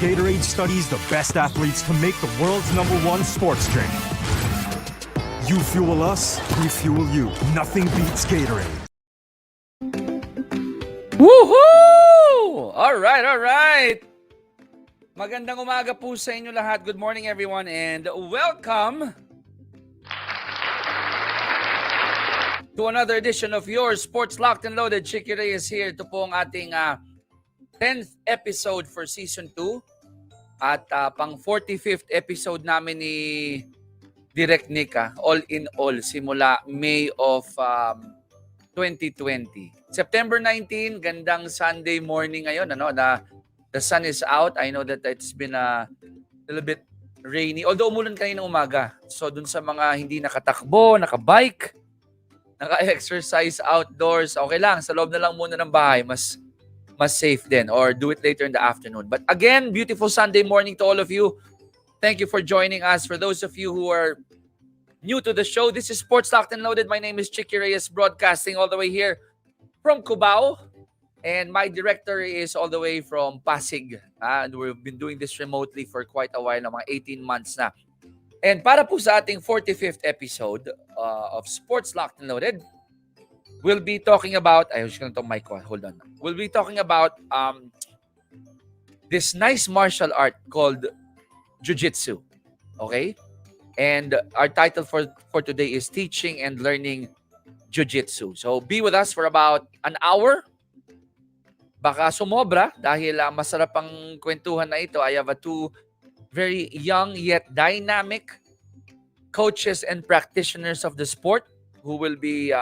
Gatorade studies the best athletes to make the world's #1 sports drink. You fuel us, we fuel you. Nothing beats Gatorade. Woohoo! Alright, alright. Magandang umaga po sa inyo lahat. Good morning everyone and welcome to another edition of your Sports Locked and Loaded. Chicky Reyes here. Ito po ang ating 10th episode for Season 2 at pang 45th episode namin ni Direct Nick, all in all, simula May of 2020. September 19, gandang Sunday morning ngayon. The sun is out. I know that it's been a little bit rainy. Although umulan kanina umaga. So dun sa mga hindi nakatakbo, nakabike, naka-exercise outdoors, okay lang. Sa loob na lang muna ng bahay. Mas safe din. Or do it later in the afternoon. But again, beautiful Sunday morning to all of you. Thank you for joining us. For those of you who are new to the show, this is Sports Locked and Loaded. My name is Chicky Reyes, broadcasting all the way here from Cubao. And my director is all the way from Pasig. And we've been doing this remotely for quite a while, mga 18 months na. And para po sa ating 45th episode of Sports Locked and Loaded, we'll be talking about, I was going to mic on, hold on. We'll be talking about this nice martial art called Jiu Jitsu. Okay? And our title for today is Teaching and Learning Jiu Jitsu. So be with us for about an hour. Baka sumobra dahil masarap ang kwentuhan na ito. I have two very young yet dynamic coaches and practitioners of the sport who will be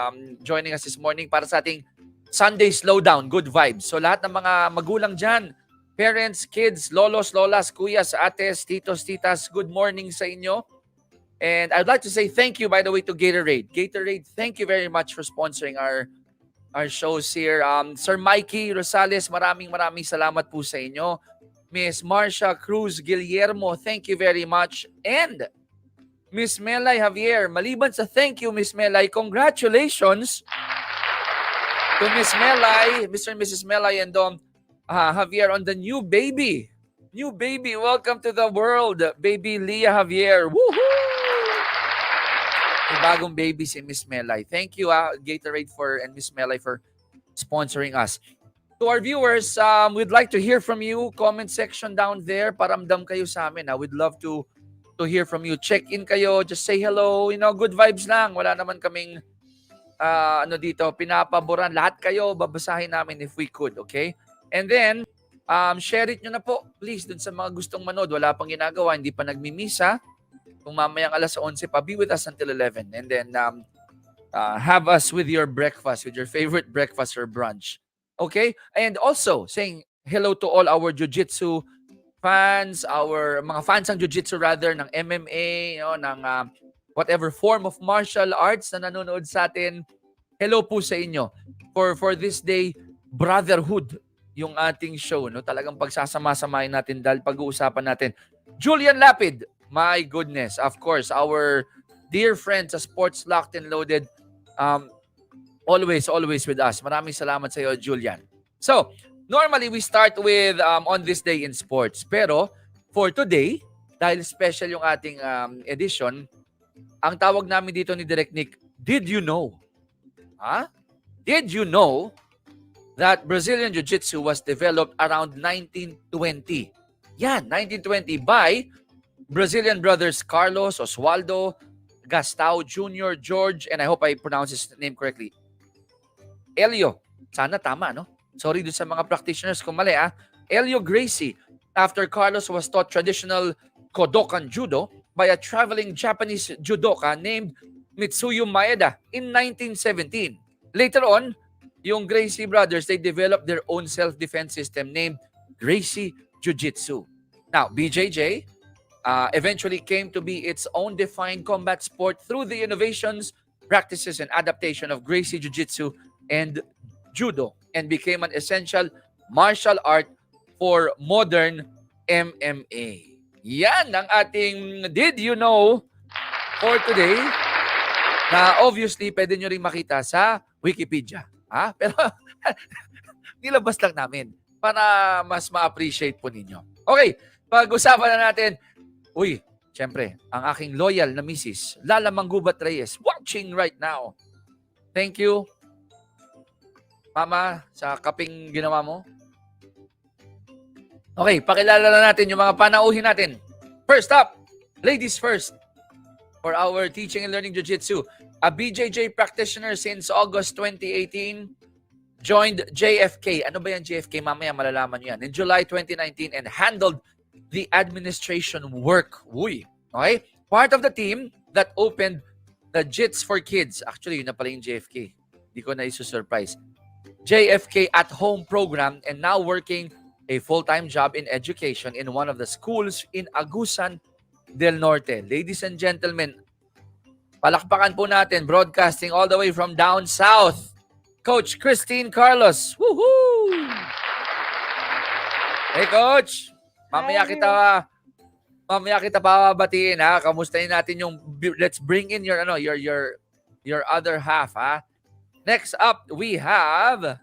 joining us this morning para sa ating Sunday Slowdown, Good Vibes. So lahat ng mga magulang dyan, parents, kids, lolos, lolas, kuyas, ates, titos, titas, good morning sa inyo. And I'd like to say thank you, by the way, to Gatorade. Gatorade, thank you very much for sponsoring our shows here. Sir Mikey Rosales, maraming salamat po sa inyo. Miss Marcia Cruz Guillermo, thank you very much. And Miss Melay Javier, maliban sa thank you, Miss Melay, congratulations to Miss Melay, Mr. and Mrs. Melay and Javier on the new baby. New baby, welcome to the world, baby Leah Javier. Woohoo! May bagong baby si Miss Melay. Thank you, Gatorade and Miss Melay for sponsoring us. To our viewers, we'd like to hear from you. Comment section down there. Paramdam kayo sa amin. We'd love to hear from you. Check in kayo. Just say hello. Good vibes lang. Wala naman kaming dito, pinapaboran. Lahat kayo, babasahin namin if we could. Okay? And then, share it nyo na po. Please, dun sa mga gustong manood. Wala pang ginagawa. Hindi pa nagmimisa. Kung mamayang alas 11 pa, be with us until 11. And then, have us with your breakfast, with your favorite breakfast or brunch. Okay? And also, saying hello to all our Jiu-Jitsu fans, our mga fans ng Jiu-Jitsu rather, ng MMA, ng whatever form of martial arts na nanonood sa atin. Hello po sa inyo. For this day, brotherhood, yung ating show. Talagang pagsasama-samahin natin dahil pag-uusapan natin. Julian Lapid, my goodness, of course, our dear friends sa Sports Locked and Loaded, always with us. Maraming salamat sa iyo, Julian. So, normally we start with on this day in sports. Pero, for today, dahil special yung ating edition, ang tawag namin dito ni Direct Nick, did you know? Did you know that Brazilian Jiu-Jitsu was developed around 1920? Yan, 1920 by Brazilian brothers Carlos, Oswaldo, Gastao Jr., George, and I hope I pronounce his name correctly, Elio. Sana tama, no? Sorry dun sa mga practitioners kung mali, Elio Gracie, after Carlos was taught traditional Kodokan Judo by a traveling Japanese judoka named Mitsuyo Maeda in 1917. Later on, yung Gracie brothers, they developed their own self-defense system named Gracie Jiu-Jitsu. Now, BJJ eventually came to be its own defined combat sport through the innovations, practices, and adaptation of Gracie Jiu-Jitsu and Judo and became an essential martial art for modern MMA. Yan ang ating Did You Know for today na obviously pwede nyo rin makita sa Wikipedia. Pero nilabas lang namin para mas ma-appreciate po ninyo. Okay, pag-usapan na natin. Uy, syempre, ang aking loyal na misis, Lala Manggubat Reyes, watching right now. Thank you, Mama, sa kaping ginawa mo. Okay, pakilala na natin yung mga panauhin natin. First up, ladies first, for our teaching and learning Jiu-Jitsu. A BJJ practitioner since August 2018, joined JFK. Ano ba yan JFK? Mamaya malalaman nyo yan. In July 2019 and handled the administration work. Uy. Okay? Part of the team that opened the JITS for Kids. Actually, yun na pala yung JFK. Hindi ko na isu-surprise. JFK at Home program and now working a full-time job in education in one of the schools in Agusan del Norte. Ladies and gentlemen, palakpakan po natin, broadcasting all the way from down south, Coach Christine Carlos. Woohoo! Hey Coach, mamaya kita pababatiin ha. Kamustahin natin yung let's bring in your your other half ha. Next up, we have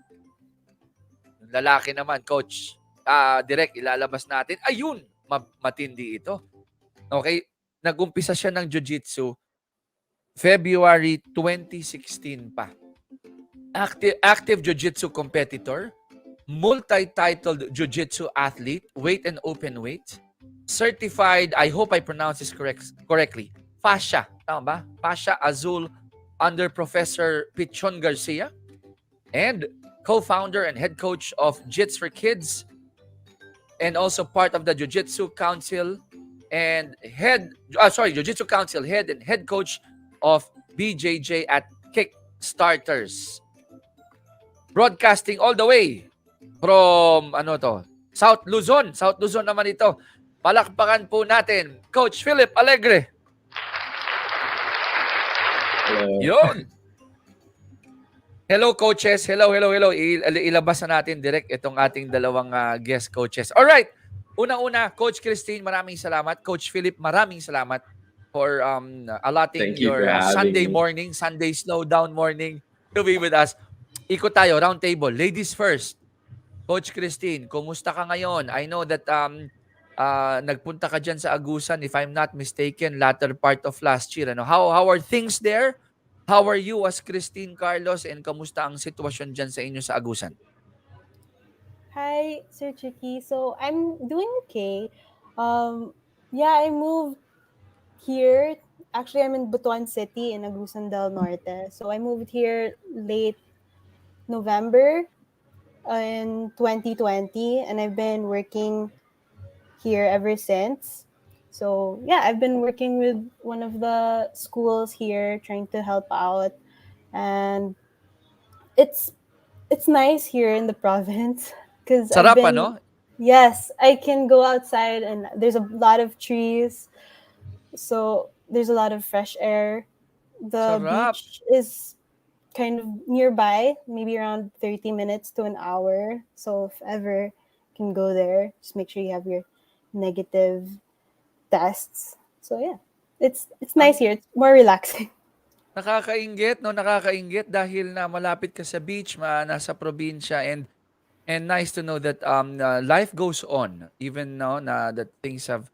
lalaki naman, Coach. Direct ilalabas natin. Ayun, matindi ito. Okay, nagumpisa siya ng Jiu-Jitsu February 2016 pa. Active Jiu-Jitsu competitor, multi-titled Jiu-Jitsu athlete, weight and open weight, certified, I hope I pronounce this correctly, Fascia, tama ba? Fascia Azul under Professor Pichon Garcia, and co-founder and head coach of JITS for Kids, and also part of the Jiu-Jitsu Council and Jiu-Jitsu Council head and head coach of BJJ at Kickstarters. Broadcasting all the way from South Luzon. South Luzon naman ito. Palakpakan po natin, Coach Philip Alegre. Hello. Yun. Hello, coaches. Hello. Ilabas na natin direct itong ating dalawang guest coaches. All right. Unang-una, Coach Christine, maraming salamat. Coach Philip, maraming salamat for allotting your Sunday morning, Sunday slowdown morning to be with us. Ikot tayo, round table. Ladies first. Coach Christine, kumusta ka ngayon? I know that nagpunta ka dyan sa Agusan, if I'm not mistaken, latter part of last year. How are things there? How are you as Christine Carlos, and kamusta ang sitwasyon dyan sa inyo sa Agusan? Hi, Sir Chicky. So I'm doing okay. I moved here. Actually, I'm in Butuan City in Agusan del Norte. So I moved here late November in 2020, and I've been working here ever since. So I've been working with one of the schools here, trying to help out, and it's nice here in the province because Sarap, Yes, I can go outside and there's a lot of trees, so there's a lot of fresh air. The Sarap. beach is kind of nearby, maybe around 30 minutes to an hour. So if ever you can go there, just make sure you have your negative tests. So it's nice here. It's more relaxing. Nakakainggit, no? Nakakainggit dahil na malapit ka sa beach, nasa probinsya, and nice to know that life goes on even now na that things have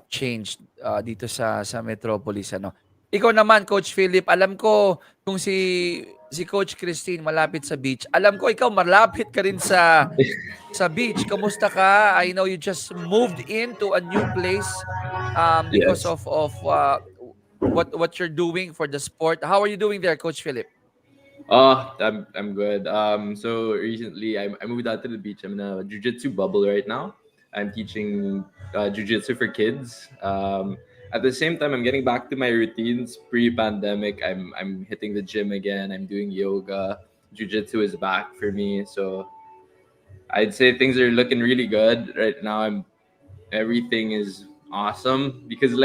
changed dito sa Metropolis, Ikaw naman, Coach Philip, alam ko kung si Coach Christine malapit sa beach. Alam ko ikaw malapit ka rin sa beach. Kamusta ka? I know you just moved into a new place because of what you're doing for the sport. How are you doing there, Coach Philip? I'm good. So recently I moved out to the beach. I'm in a jiu-jitsu bubble right now. I'm teaching jiu-jitsu for kids. At the same time, I'm getting back to my routines pre-pandemic. I'm hitting the gym again. I'm doing yoga. Jiu-jitsu is back for me. So I'd say things are looking really good right now. Everything is awesome because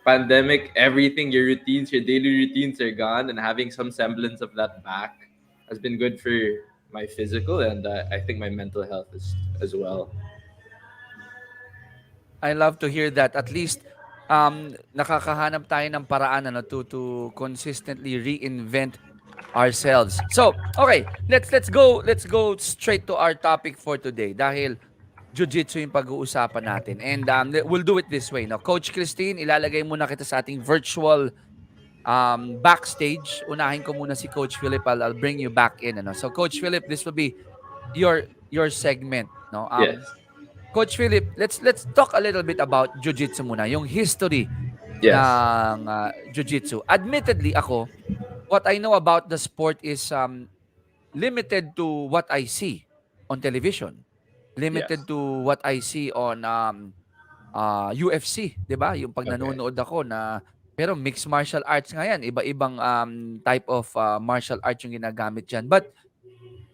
pandemic, everything, your daily routines are gone, and having some semblance of that back has been good for my physical and I think my mental health as well. I love to hear that. At least nakakahanap tayo ng paraan to consistently reinvent ourselves. So, okay, let's go straight to our topic for today. Dahil Jiu-Jitsu yung pag-uusapan natin. And we'll do it this way. No? Coach Christine, ilalagay muna kita sa ating virtual backstage. Unahin ko muna si Coach Philip. I'll bring you back in. Ano? So Coach Philip, this will be your segment. No? Yes. Coach Philip, let's talk a little bit about Jiu-Jitsu muna. Yung history Yes. ng Jiu-Jitsu. Admittedly, ako, what I know about the sport is limited to what I see on television. Limited Yes. to what I see on UFC, 'di ba? Yung pag Okay. nanonood ako na pero mixed martial arts nga yan, iba-ibang type of martial arts yung ginagamit diyan. But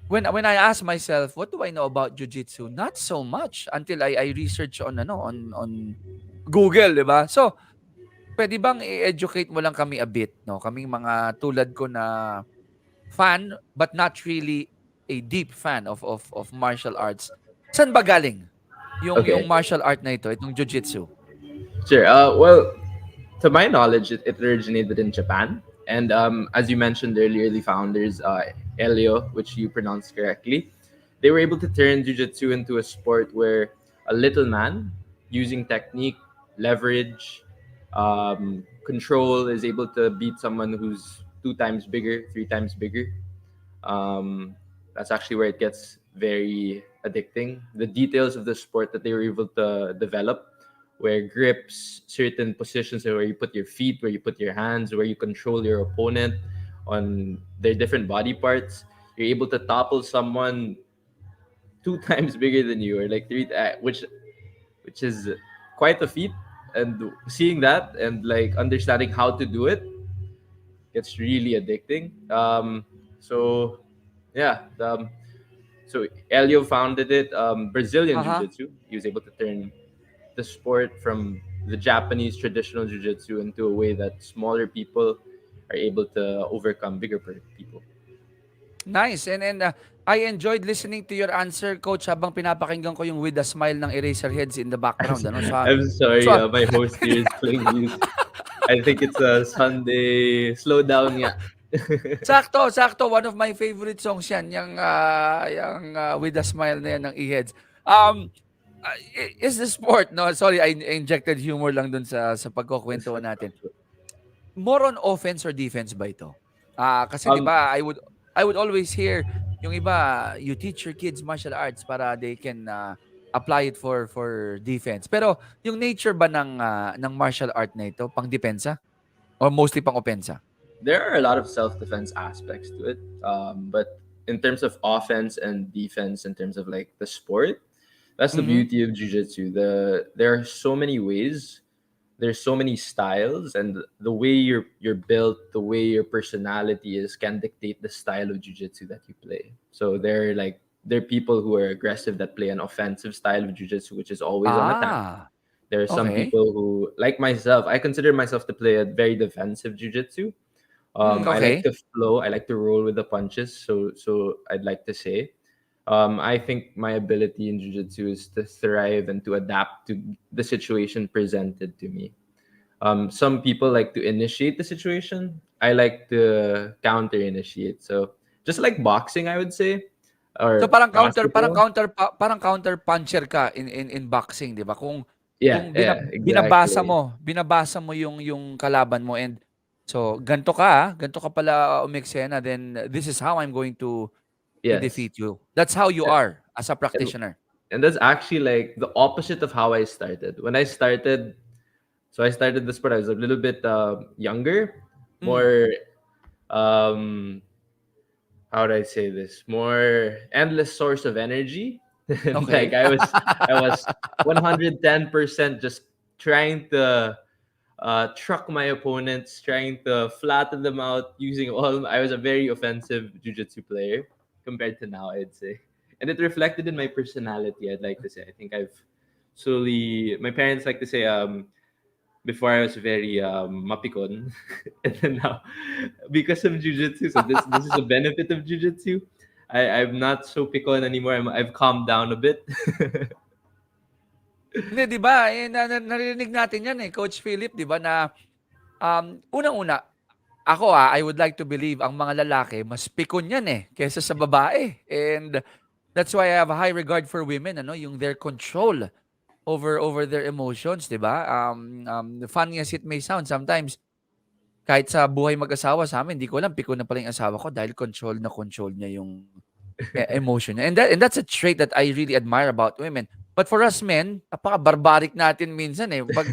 when I ask myself, what do I know about jiu-jitsu? Not so much until I research on on Google, 'di ba? So, pwede bang i-educate mo lang kami a bit, no? Kaming mga tulad ko na fan but not really a deep fan of martial arts. Saan ba galing yung Okay. martial art na ito, itong jiu-jitsu? Sure. Well, to my knowledge, it originated in Japan, and as you mentioned earlier, the founders, Elio, which you pronounced correctly, they were able to turn jiu-jitsu into a sport where a little man, using technique, leverage, control, is able to beat someone who's 2 times bigger, 3 times bigger. That's actually where it gets very addicting. The details of the sport that they were able to develop, where grips, certain positions where you put your feet, where you put your hands, where you control your opponent on their different body parts. You're able to topple someone 2 times bigger than you, or like three, which is quite a feat. And seeing that and like understanding how to do it gets really addicting. So yeah, so Elio founded it. Brazilian Uh-huh. Jiu-Jitsu. He was able to turn the sport from the Japanese traditional Jiu-Jitsu into a way that smaller people are able to overcome bigger people. Nice. And I enjoyed listening to your answer, Coach, habang pinapakinggan ko yung with a smile ng Eraserheads in the background. Ano? I'm sorry, so- my host here is playing music. I think it's a Sunday slowdown. Yeah. sakto. One of my favorite songs yan, yung with a smile na yan ng E-Heads. Is the sport, no? Sorry, I injected humor lang dun sa pagkukwentuhan natin. More on offense or defense ba ito? Kasi di ba, I would always hear yung iba, you teach your kids martial arts para they can apply it for defense. Pero yung nature ba ng martial art na ito, pang depensa? Or mostly pang opensa? There are a lot of self-defense aspects to it, but in terms of offense and defense, in terms of like the sport, that's the beauty of jiu-jitsu. There are so many ways, there's so many styles, and the way you're built, the way your personality is, can dictate the style of jiu-jitsu that you play. So there are people who are aggressive that play an offensive style of jiu-jitsu, which is always on attack. There are some okay. people who, like myself, I consider myself to play a very defensive jiu-jitsu. I okay. like to flow. I like to roll with the punches. So I'd like to say, I think my ability in jiu-jitsu is to thrive and to adapt to the situation presented to me. Some people like to initiate the situation. I like to counter-initiate. So just like boxing, I would say, or So parang basketball. counter puncher ka in boxing, 'di ba? Kung Exactly. binabasa mo yung kalaban mo, and so ganto ka pala umeksena, then this is how I'm going to Yes. defeat you. That's how you are as a practitioner. And that's actually like the opposite of how I started. When I started the sport, I was a little bit younger, more how do I say this? More endless source of energy. Okay. Like I was 110% just trying to truck my opponents, trying to flatten them out using I was a very offensive jiu-jitsu player compared to now, I'd say. And it reflected in my personality, I'd like to say. I think my parents like to say, before I was very mapikon. And then now, because of jiu-jitsu, so this is a benefit of jiu-jitsu. I'm not so pikon anymore. I've calmed down a bit. Hindi, 'di ba? Naririnig natin 'yan Coach Philip, 'di ba, na unang-una, ako I would like to believe ang mga lalaki mas pikon 'yan kaysa sa babae. And That's why I have a high regard for women, ano, yung their control over their emotions, 'di ba? Funny as it may sound, sometimes kahit sa buhay mag-asawa sa amin, 'di ko alam piko na pala yung asawa ko dahil control niya yung emotion niya. And that's a trait that I really admire about women. But for us men, napaka-barbaric natin minsan eh. Pag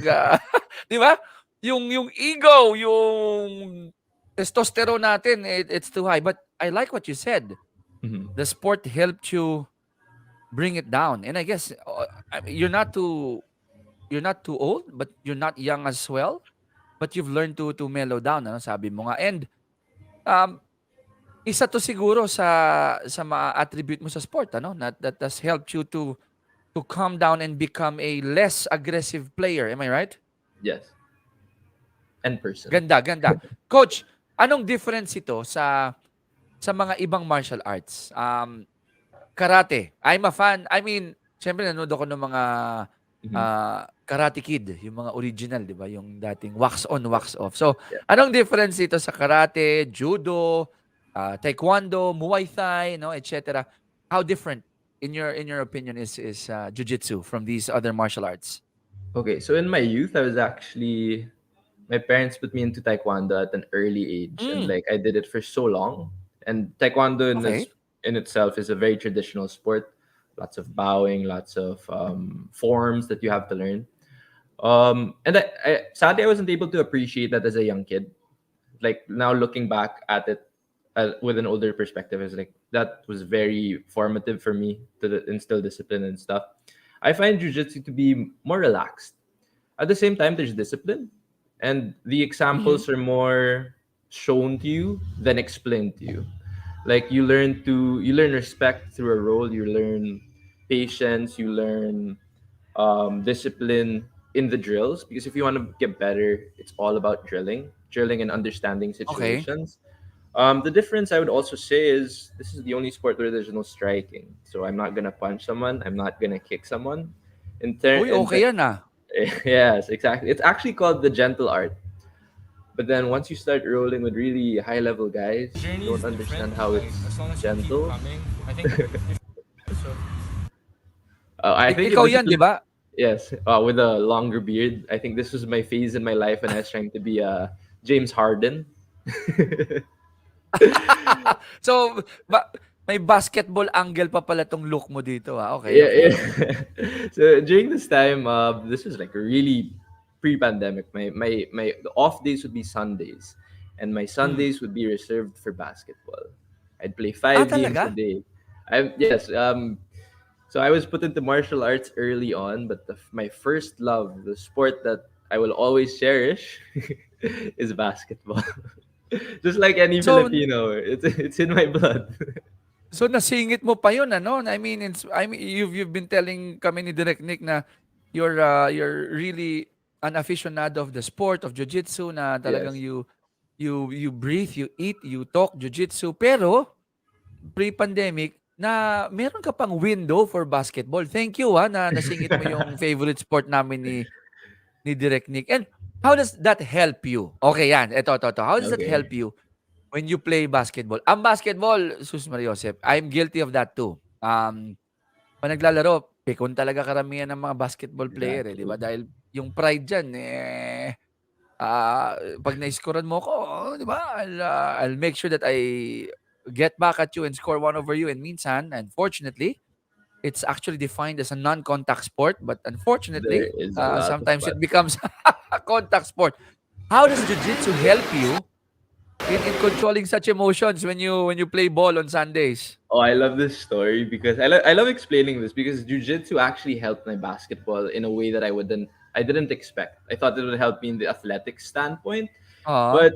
'di ba? Yung ego, yung testosterone natin, it's too high. But I like what you said. Mhm. The sport helped you bring it down. And I guess you're not too old, but you're not young as well. But you've learned to mellow down, ano, sabi mo nga. And um, isa to siguro sa mga attribute mo sa sport, ano, that has helped you to calm down and become a less aggressive player. Am I right? Yes. And person. Ganda, ganda. Coach, anong difference ito sa mga ibang martial arts? Karate. I'm a fan. I mean, syempre nanood ako ng mga Mhm. Karate Kid, yung mga original, 'di ba? Yung dating wax on, wax off. So, Yeah. anong difference dito sa karate, judo, taekwondo, muay thai, no, etc. How different in your opinion is jiu-jitsu from these other martial arts? Okay, so in my youth, I was actually my parents put me into taekwondo at an early age, and Mm, like I did it for so long. And taekwondo okay. in itself is a very traditional sport. Lots of bowing, lots of forms that you have to learn. And sadly I wasn't able to appreciate that as a young kid. Like now looking back at it with an older perspective, is like that was very formative for me to instill discipline and stuff. I find jujitsu to be more relaxed. At the same time, there's discipline, and the Mhm. examples are more shown to you than explained to you. Like you learn respect through a role. You learn patience. You learn discipline in the drills, because if you want to get better, it's all about drilling and understanding Okay. situations. The difference I would also say is this is the only sport where there's no striking. So I'm not gonna punch someone. I'm not gonna kick someone. Uy, okay yan ah. Yes, exactly. It's actually called the gentle art. But then once you start rolling with really high level guys, you don't understand how it's gentle. I think Ikaw yan, 'di discipline. ba? Yes, with a longer beard. I think this was my phase in my life when I was trying to be James Harden. So, may basketball angle pa pala tong look mo dito, ah. Okay, Yeah, okay. yeah. So during this time, this was like really pre-pandemic. My the off days would be Sundays, and my Hmm. Sundays would be reserved for basketball. I'd play 5 games a Talaga? day. I yes. So I was put into martial arts early on, but my first love, the sport that I will always cherish, is basketball. Just like any So Filipino, it's in my blood. so nasingit mo pa 'yun ano? I mean you've been telling kami ni Direk Nick na you're really an aficionado of the sport of jiu-jitsu na talagang Yes. you breathe, you eat, you talk jiu-jitsu pero pre-pandemic na meron ka pang window for basketball. Thank you na nasingit mo yung favorite sport namin ni Direk Nick. And how does that help you? Okay yan, ito. How does that Okay. help you when you play basketball? Ang basketball, sus Maria Josep, I'm guilty of that too. Pag naglalaro, pikon talaga karamihan ng mga basketball player eh, di ba? Exactly. Dahil yung pride dyan, pag na-scorean mo ko, di ba? I'll make sure that I get back at you and score one over you. And minsan, unfortunately, it's actually defined as a non-contact sport. But There unfortunately, is a lot of sometimes it buts. becomes a contact sport. How does jiu-jitsu help you in controlling such emotions when you play ball on Sundays? Oh, I love this story because I love explaining this because jujitsu actually helped my basketball in a way that I didn't expect. I thought it would help me in the athletic standpoint, Ah, but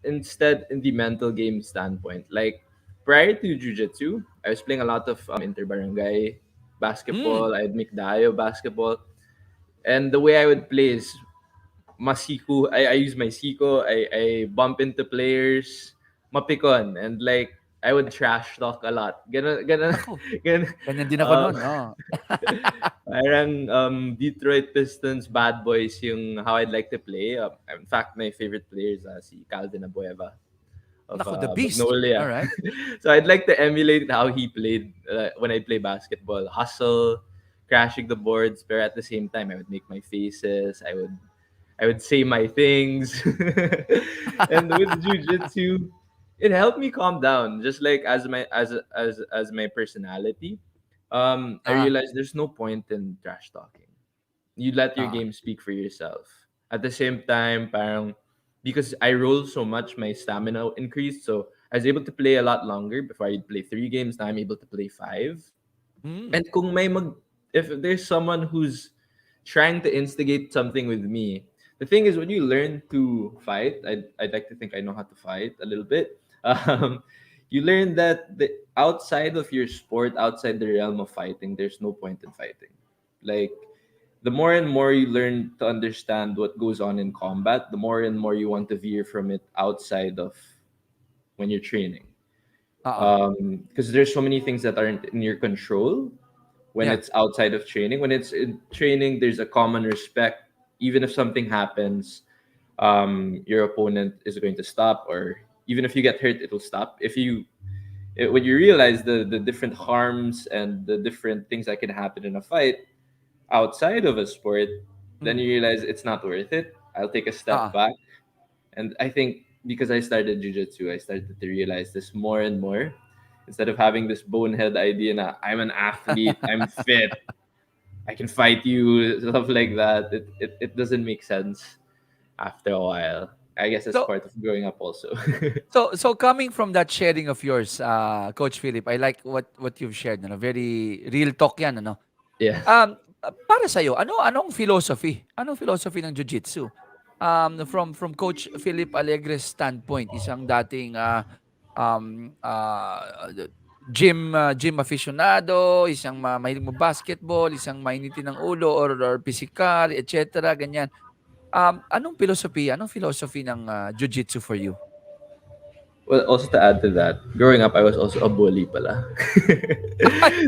instead in the mental game standpoint. Like prior to jujitsu, I was playing a lot of interbarangay mm, basketball. I'd make dayo basketball, and the way I would play is masiku. I use my siko. I bump into players, mapikon, and like I would trash talk a lot. naku, Ganon, ganyan din ako um, nun, oo. parang Detroit Pistons bad boys yung how I'd like to play. In fact, my favorite player is si Calvin Abueva. Nako, the beast. All Magnolia. right. So I'd like to emulate how he played when I play basketball. Hustle, crashing the boards, but at the same time, I would make my faces. I would say my things. And with jujitsu, it helped me calm down. Just like as my personality, I Ah, realized there's no point in trash talking. You let your ah, game speak for yourself. At the same time, parang because I roll so much, my stamina increased. So I was able to play a lot longer. Before I'd play 3 games, now I'm able to play 5. mm, And if there's someone who's trying to instigate something with me, the thing is when you learn to fight, I'd like to think I know how to fight a little bit. Um, you learn that outside of your sport, outside the realm of fighting, there's no point in fighting. Like the more and more you learn to understand what goes on in combat, the more and more you want to veer from it outside of when you're training. ah, Because there's so many things that aren't in your control when yeah, it's outside of training. When it's in training, there's a common respect. Even if something happens, your opponent is going to stop, or even if you get hurt, it'll stop. When you realize the different harms and the different things that can happen in a fight outside of a sport, then mm, you realize it's not worth it. I'll take a step ah. back. And I think because I started jujitsu, I started to realize this more and more. Instead of having this bonehead idea that I'm an athlete, I'm fit, I can fight you, stuff like that, it doesn't make sense after a while. I guess it's So, part of growing up also. so coming from that sharing of yours, Coach Philip, I like what you've shared. No? Very real talk yan. Ano? Yeah. Para sa'yo, anong philosophy? Anong philosophy ng Jiu-Jitsu? From Coach Philip Alegre's standpoint, isang dating um, uh, gym aficionado, isang mahilig mo basketball, isang mainitin ng ulo or physical, etc. ganyan. Anong philosophy ng Jiu-Jitsu for you? Well, also to add to that, growing up, I was also a bully, pala.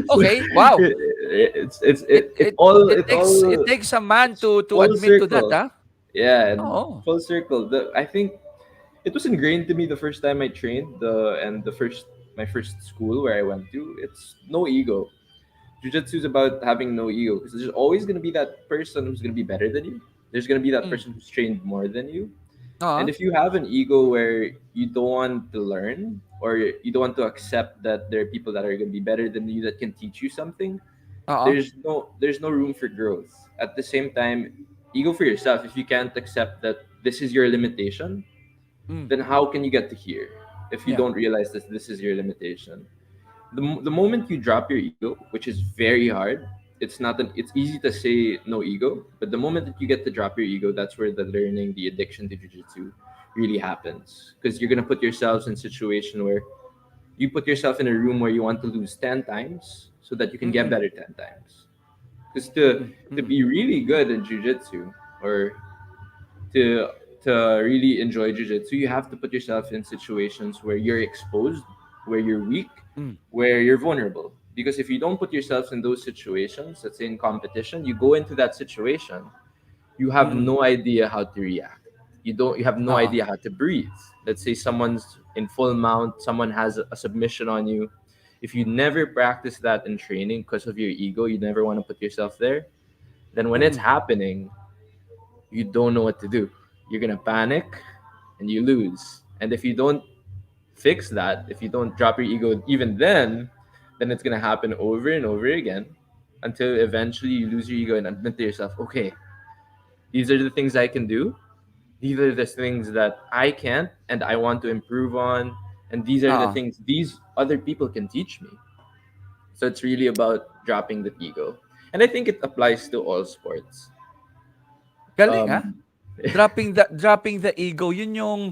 So, Okay, wow. it it all it It all takes a man it's to full admit to that, circle. ah. Yeah, and Oo. full circle. I think it was ingrained to me the first time I trained and my first school where I went to. It's no ego. Jiu-jitsu is about having no ego because there's always going to be that person who's going to be better than you. There's going to be that Mm. person who's trained more than you. And Oo. if you have an ego where you don't want to learn or you don't want to accept that there are people that are going to be better than you that can teach you something, Oo. there's no room for growth. At the same time, ego for yourself, if you can't accept that this is your limitation, Mm. then how can you get to here if you Yeah. don't realize that this is your limitation? The moment you drop your ego, which is very hard, it's easy to say no ego, but the moment that you get to drop your ego, that's where the learning, the addiction to jiu-jitsu really happens, because you're going to put yourselves in a situation where you put yourself in a room where you want to lose 10 times so that you can get Mm. better 10 times. Because to Mm. be really good in jiu-jitsu, or to to really enjoy jiu-jitsu, you have to put yourself in situations where you're exposed, where you're weak, Mm. where you're vulnerable. Because if you don't put yourself in those situations, let's say in competition, you go into that situation, you have Mm. no idea how to react. You have no Oo. idea how to breathe. Let's say someone's in full mount, someone has a submission on you. If you never practice that in training because of your ego, you never want to put yourself there, then when it's Mm. happening, you don't know what to do. You're gonna panic and you lose. And if you don't fix that, if you don't drop your ego even then it's gonna happen over and over again until eventually you lose your ego and admit to yourself, okay, these are the things I can do. These are the things that I can't and I want to improve on. And these are the Oo. things these other people can teach me. So it's really about dropping the ego. And I think it applies to all sports. Galing, ah. Um, Dropping the ego, yun yung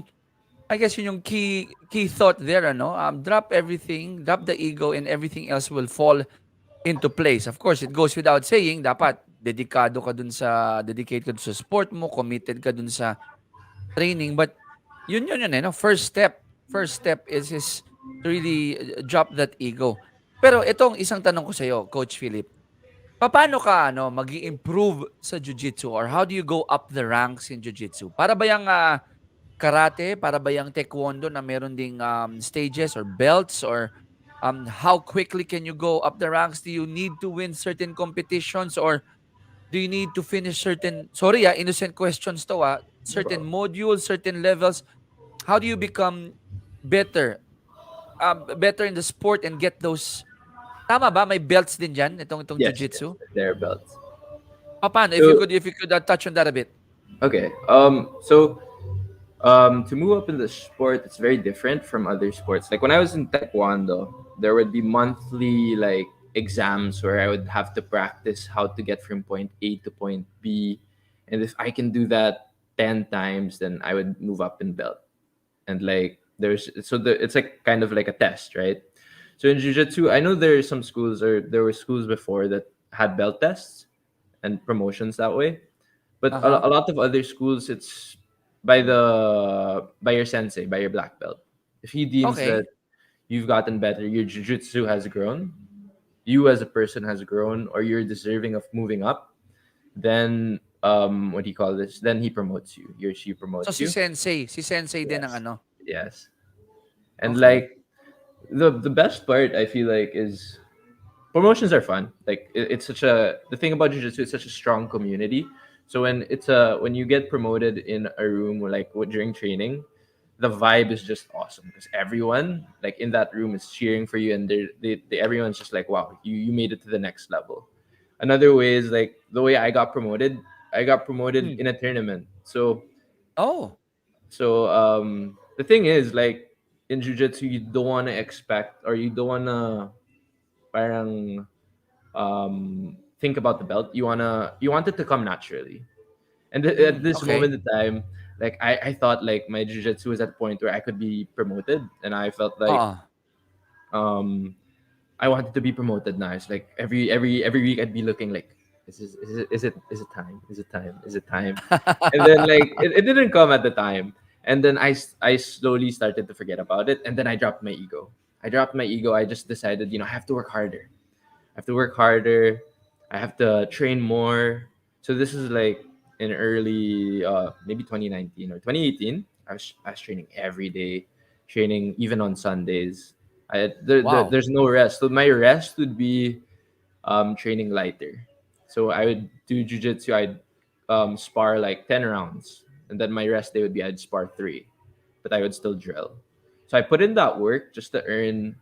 I guess yun yung key thought there, ano? Drop everything, drop the ego, and everything else will fall into place. Of course, it goes without saying, dapat dedicated ka dun sa sport mo, committed ka dun sa training. But yun, no? First step is to really drop that ego. Pero itong isang tanong ko sa'yo, Coach Philip, paano ka mag improve sa jiu-jitsu or how do you go up the ranks in jiu-jitsu? Para ba yung karate, para ba yung taekwondo na meron ding stages or belts, or how quickly can you go up the ranks? Do you need to win certain competitions, or do you need to finish certain, sorry innocent questions to, No certain problem. modules, certain levels? How do you become better, better in the sport and get those, tama ba? May belts din dyan, itong Yes, yes, jiu-jitsu? there are belts. Paano? So If you could touch on that a bit. okay. To move up in the sport, it's very different from other sports. Like when I was in Taekwondo, there would be monthly like exams where I would have to practice how to get from point A to point B, and if I can do that 10 times, then I would move up in belt. And like it's like kind of like a test, right? So in jiu-jitsu, I know there are some schools, or there were schools before that had belt tests and promotions that way. But Uh-huh. a lot of other schools, it's by your sensei, by your black belt. If he deems that Okay. you've gotten better, your jiu-jitsu has grown, you as a person has grown, or you're deserving of moving up, then what do you call this? Then he promotes you. He or she So promotes si you. sensei, si sensei din ang Yes. ano. Yes. And Okay. like the best part I feel like is promotions are fun. Like it's such a the thing about jiu-jitsu, it's such a strong community. So when you get promoted in a room, like during training, the vibe is just awesome because everyone like in that room is cheering for you, and everyone's just like, wow, you made it to the next level. Another way is like the way I got promoted Hmm. in a tournament. Oh. The thing is, like, in jiu-jitsu, you don't want to expect, or you don't want to parang think about the belt. You want it to come naturally. And at this Okay. moment in time, like I thought like my jiu-jitsu was at a point where I could be promoted, and I felt like Oo. um I wanted to be promoted now. It's like every week I'd be looking like, is it time? Is it time? Is it time? And then like it didn't come at the time. And then I slowly started to forget about it. And then I dropped my ego. I just decided, I have to work harder. I have to work harder. I have to train more. So this is like in early maybe 2019 or 2018. I was training every day, training even on Sundays. Wow. There's no rest. So my rest would be training lighter. So I would do jujitsu. I'd spar like 10 rounds, and then my rest day would be I'd spar three, but I would still drill. So I put in that work just to earn,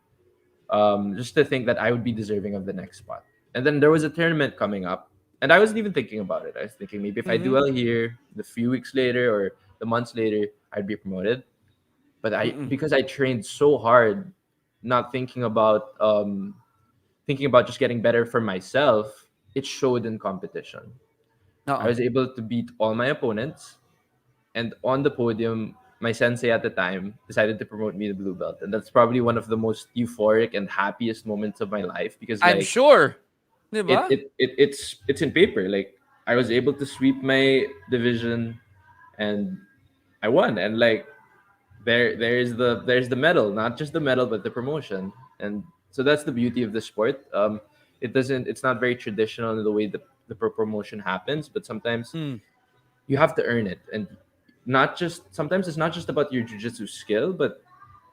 just to think that I would be deserving of the next spot. And then there was a tournament coming up, and I wasn't even thinking about it. I was thinking maybe if I do Mhm. well here, the few weeks later or the months later, I'd be promoted. But Mm. because I trained so hard, not thinking about just getting better for myself, it showed in competition. I Oo. was able to beat all my opponents, and on the podium, my sensei at the time decided to promote me to blue belt, and that's probably one of the most euphoric and happiest moments of my life because I'm like sure, 'di ba? it's in paper. Like I was able to sweep my division, and I won, and like there's the medal, not just the medal but the promotion. And so that's the beauty of the sport. It's not very traditional in the way the promotion happens, but sometimes Hmm. you have to earn it. And not just sometimes it's not just about your jiu-jitsu skill, but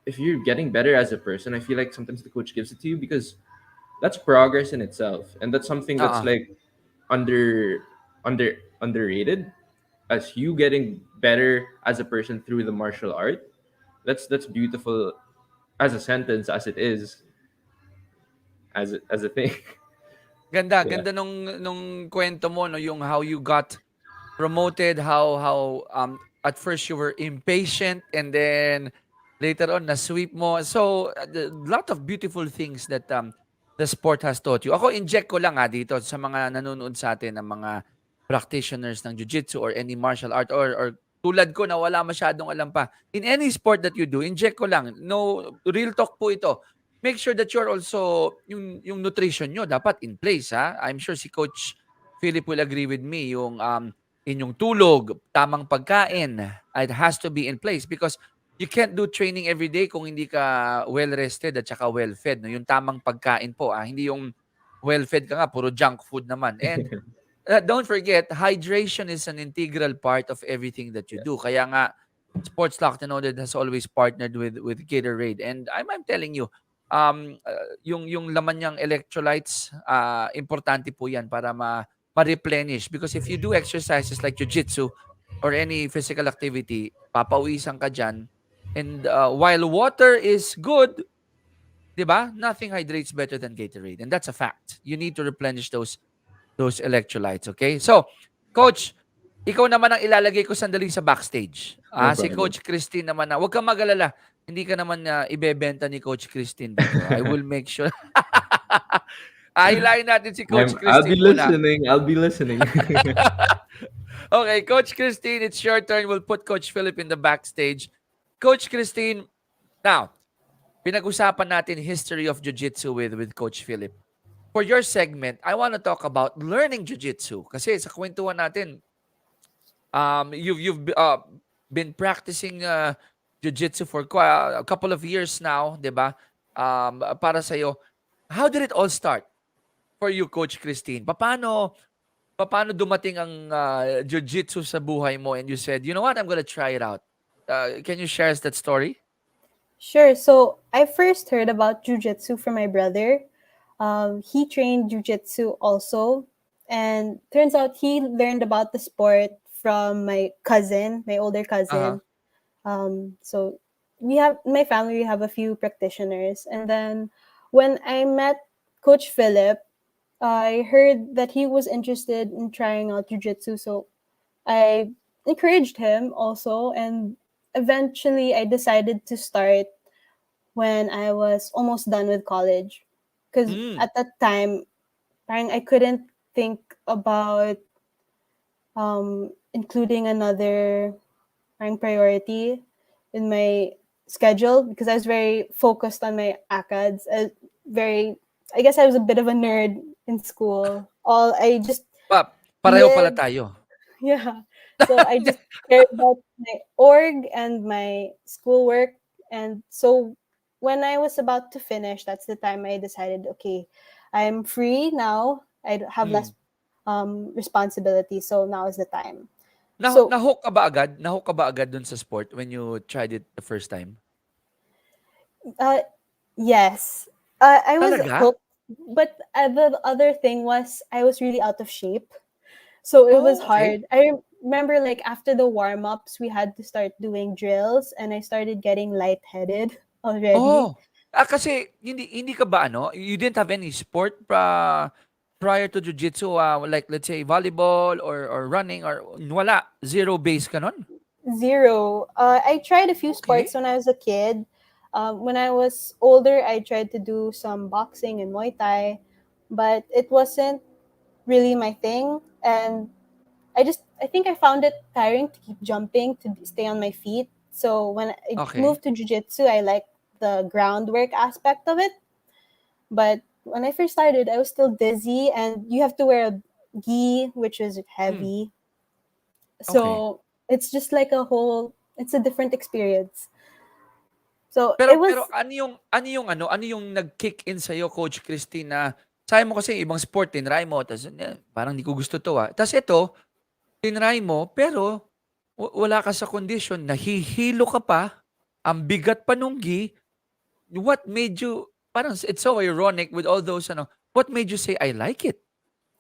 if you're getting better as a person, I feel like sometimes the coach gives it to you because that's progress in itself, and that's something that's Oo. like under underrated, as you getting better as a person through the martial art. That's beautiful as a sentence as it is as a thing. Ganda, Yeah. ganda nung kwento mo, no, yung how you got promoted, how at first you were impatient, and then later on na sweep mo. So a lot of beautiful things that the sport has taught you. Ako, inject ko lang dito sa mga nanonood sa atin, ng mga practitioners ng jiu-jitsu or any martial art, or tulad ko na wala masyadong alam pa. In any sport that you do, inject ko lang. No, real talk po ito. Make sure that you're also, yung nutrition nyo dapat in place, ha. I'm sure si Coach Philip will agree with me, yung inyong tulog, tamang pagkain, it has to be in place, because you can't do training every day kung hindi ka well rested at saka well fed, no. Yung tamang pagkain po, hindi yung well fed ka nga puro junk food naman. And don't forget, hydration is an integral part of everything that you Yeah. do. Kaya nga Sports Lockdown has always partnered with Gatorade, and I'm telling you, yung laman niyang electrolytes, importante po 'yan para ma-replenish, because if you do exercises like jiu-jitsu or any physical activity, papawisan ka diyan, and while water is good, 'di ba? Nothing hydrates better than Gatorade, and that's a fact. You need to replenish those electrolytes, okay? So, coach, ikaw naman ang ilalagay ko sandali sa backstage. No Si problem. Coach Christine naman na, huwag kang mag-alala. Hindi ka naman ibebenta ni Coach Christine dito. I will make sure. Hilahin natin si Coach I'll be Christine muna. listening. I'll be listening. Okay, Coach Christine, it's your turn. We'll put Coach Philip in the backstage. Coach Christine, now, pinag-usapan natin history of Jiu-Jitsu with Coach Philip. For your segment, I want to talk about learning Jiu-Jitsu. Kasi sa kwentuhan natin, you've been practicing Jiu-Jitsu for a couple of years now, 'di ba? Para sa iyo, how did it all start for you, Coach Christine? Paano dumating ang Jiu-Jitsu sa buhay mo, and you said, "You know what? I'm gonna try it out." Can you share us that story? Sure. So I first heard about jujitsu from my brother. He trained jujitsu also, and turns out he learned about the sport from my cousin, my older Uh-huh. cousin. So we have in my family we have a few practitioners, and then when I met Coach Philip, I heard that he was interested in trying out jujitsu. So I encouraged him also, and eventually I decided to start when I was almost done with college. Because Mm, at that time, parang I couldn't think about including another parang priority in my schedule because I was very focused on my ACADS. I guess I was a bit of a nerd in school. I just pareho pala lived. tayo. Yeah. So I just cared about my org and my schoolwork. And so when I was about to finish, that's the time I decided, okay, I'm free now. I have less Mm. responsibility. So now is the time. So Na-hook ka ba agad? Na-hook ka ba agad dun sa sport when you tried it the first time? uh, yes, I was Talaga? hooked. But the other thing was I was really out of shape. So it was Oh, okay. hard. I remember like after the warm ups, we had to start doing drills, and I started getting lightheaded already. Oh, kasi hindi ka ba ano, you didn't have any sport prior to jiu-jitsu, like let's say volleyball or running, or wala, zero base ka nun? Zero. I tried a few sports Okay. when I was a kid. When I was older, I tried to do some boxing and Muay Thai, but it wasn't really my thing. And I think I found it tiring to keep jumping to stay on my feet. So when I Okay. moved to Jiu-Jitsu, I liked the groundwork aspect of it. But when I first started, I was still dizzy, and you have to wear a gi, which is Hmm, heavy. okay. So it's just like it's a different experience. So Pero it pero was ano yung nag-kick in sa'yo, Coach Christine, na sabi mo kasi ibang sport tinry mo ta's parang hindi ko gusto 'to, Ta's ito tinry mo pero wala ka sa kondisyon, nahihilo ka pa, ang bigat pa nung gi. What made you, parang it's so ironic with all those what made you say, "I like it.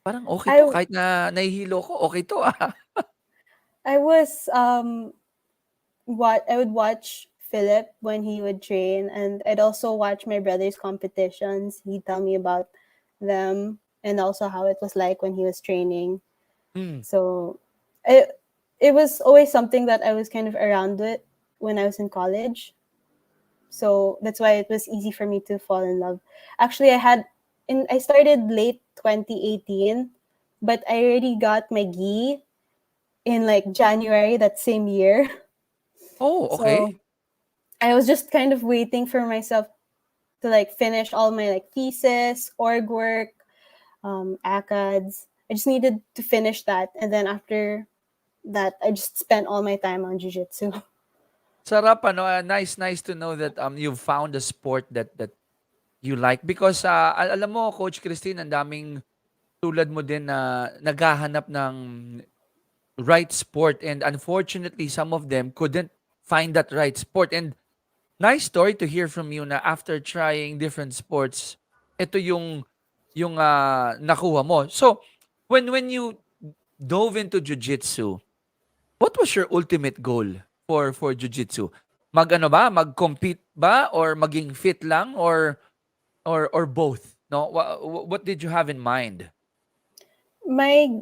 Parang okay 'to I kahit na nahihilo ko, okay 'to, I was what I would watch Philip when he would train, and I'd also watch my brother's competitions. He'd tell me about them and also how it was like when he was training. Hmm, So it was always something that I was kind of around with when I was in college. So that's why it was easy for me to fall in love. Actually, I started late 2018, but I already got my gi in like January that same year. oh, So okay. I was just kind of waiting for myself to like finish all my like thesis, org work, ACADS. I just needed to finish that, and then after that, I just spent all my time on jujitsu. Sarap nice to know that, you've found a sport that you like, because, alam mo, Coach Christine, ang daming tulad mo din na naghahanap ng right sport, and unfortunately some of them couldn't find that right sport. And nice story to hear from you na after trying different sports, ito yung nakuha mo. So, when you dove into jiu-jitsu, what was your ultimate goal for jiu-jitsu? Mag-ano ba? Mag-compete ba or maging fit lang or both? No, what did you have in mind? My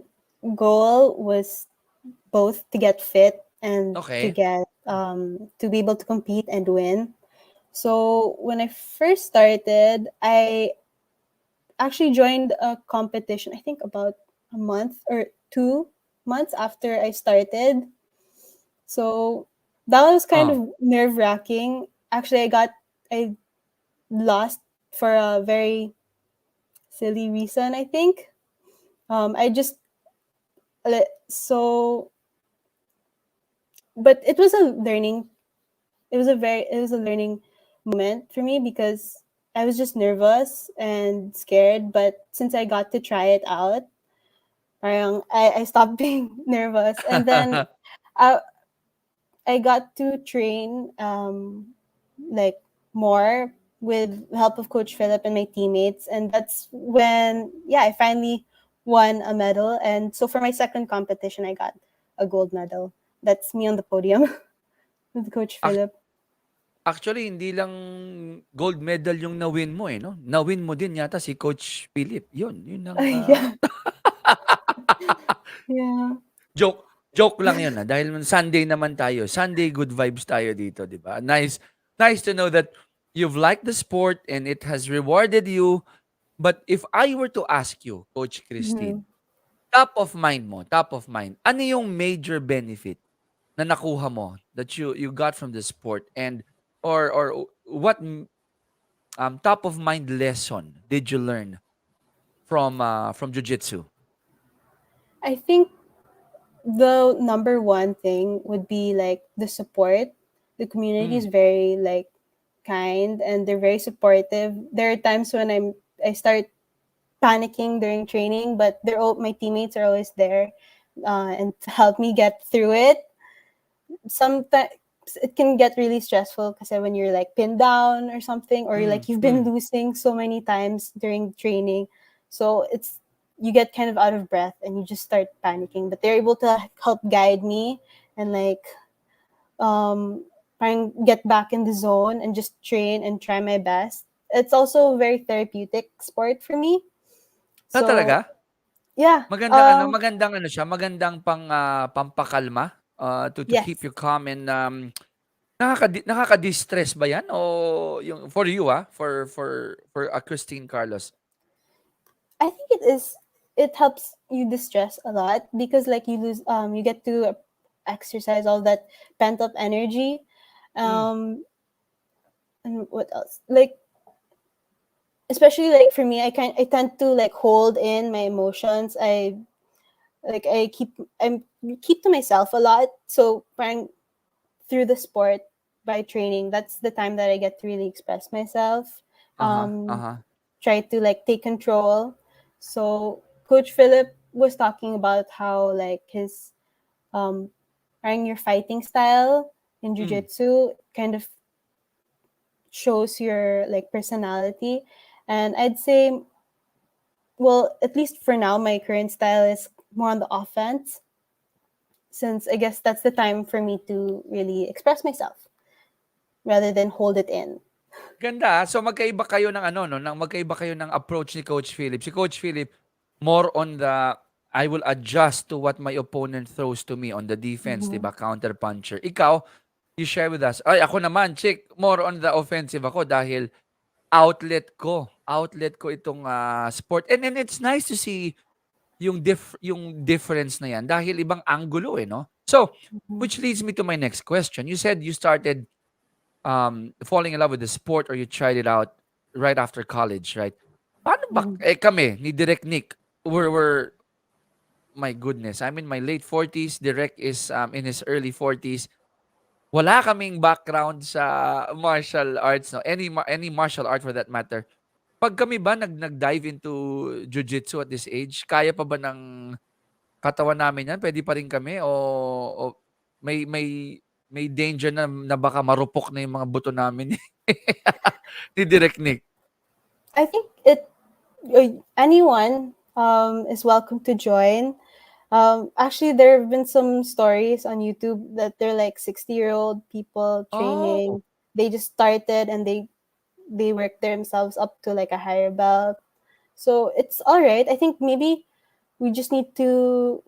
goal was both to get fit and to Okay. get to be able to compete and win. So when I first started, I actually joined a competition. I think about a month or 2 months after I started. So that was kind Ah, of nerve wracking. Actually, I lost for a very silly reason. I think I just so, but it was a learning. It was a learning moment for me because I was just nervous and scared. But since I got to try it out, I stopped being nervous, and then I I got to train like more with the help of Coach Philip and my teammates, and that's when I finally won a medal. And so for my second competition, I got a gold medal. That's me on the podium with Coach ac- Philip. actually, hindi lang gold medal yung na-win mo eh, no? Na-win mo din yata si Coach Philip. Yun ang Yeah, yeah. joke. Joke lang yun dahil Sunday naman tayo. Sunday good vibes tayo dito, di ba? Nice to know that you've liked the sport and it has rewarded you. But if I were to ask you, Coach Christine, Mhm. top of mind, ano yung major benefit na nakuha mo that you got from the sport and or what top of mind lesson did you learn from jiu-jitsu? I think the number one thing would be like the support. The community Mm, is very like kind and they're very supportive. There are times when I start panicking during training, but my teammates are always there and to help me get through it. Sometimes it can get really stressful because when you're like pinned down or something, or mm, like you've been mm. losing so many times during training, so it's you get kind of out of breath and you just start panicking. But they're able to help guide me and like try and get back in the zone and just train and try my best. It's also a very therapeutic sport for me. Ah, So talaga? yeah, Magandang ano siya, magandang pampakalma, to keep yes. you calm and nakaka-distress ba 'yan o yung for you, for Christine Carlos? I think it is. It helps you distress a lot because like you get to exercise all that pent up energy. Hmm, And what else? Like especially like for me, I tend to like hold in my emotions. I keep to myself a lot. So parang through the sport by training, that's the time that I get to really express myself. uh-huh, Um, uh-huh. Try to like take control. So Coach Philip was talking about how like his um your fighting style in Hmm. jiu-jitsu kind of shows your like personality. And I'd say, well, at least for now, my current style is more on the offense, since I guess that's the time for me to really express myself rather than hold it in. Ganda, so magkaiba kayo ng ano 'no, magkaiba kayo ng approach ni Coach Philip. Si Coach Philip more on the, "I will adjust to what my opponent throws to me on the defense," 'di Mhm. ba, counter puncher. Ikaw, you share with us, ay ako naman more on the offensive ako dahil outlet ko itong, sport. And it's nice to see yung difference na 'yan dahil ibang anggulo, eh, 'no? So, Mhm. which leads me to my next question. You said you started falling in love with the sport or you tried it out right after college, right? Paano ba, Mhm. kami ni Direk Nick, we're my goodness, I'm in my late 40s, Direk is in his early 40s. Wala kaming background sa martial arts, no? Any martial art for that matter. Pag kami ba nag-dive into jiu-jitsu at this age, kaya pa ba ng katawan namin 'yan? Pwede pa rin kami o may may danger na baka marupok na yung mga buto namin ni Direk Nick. I think anyone is welcome to join. Actually, there have been some stories on YouTube that they're like 60-year-old people Oh. training. They just started and they work themselves up to like a higher belt. So it's all right. I think maybe we just need to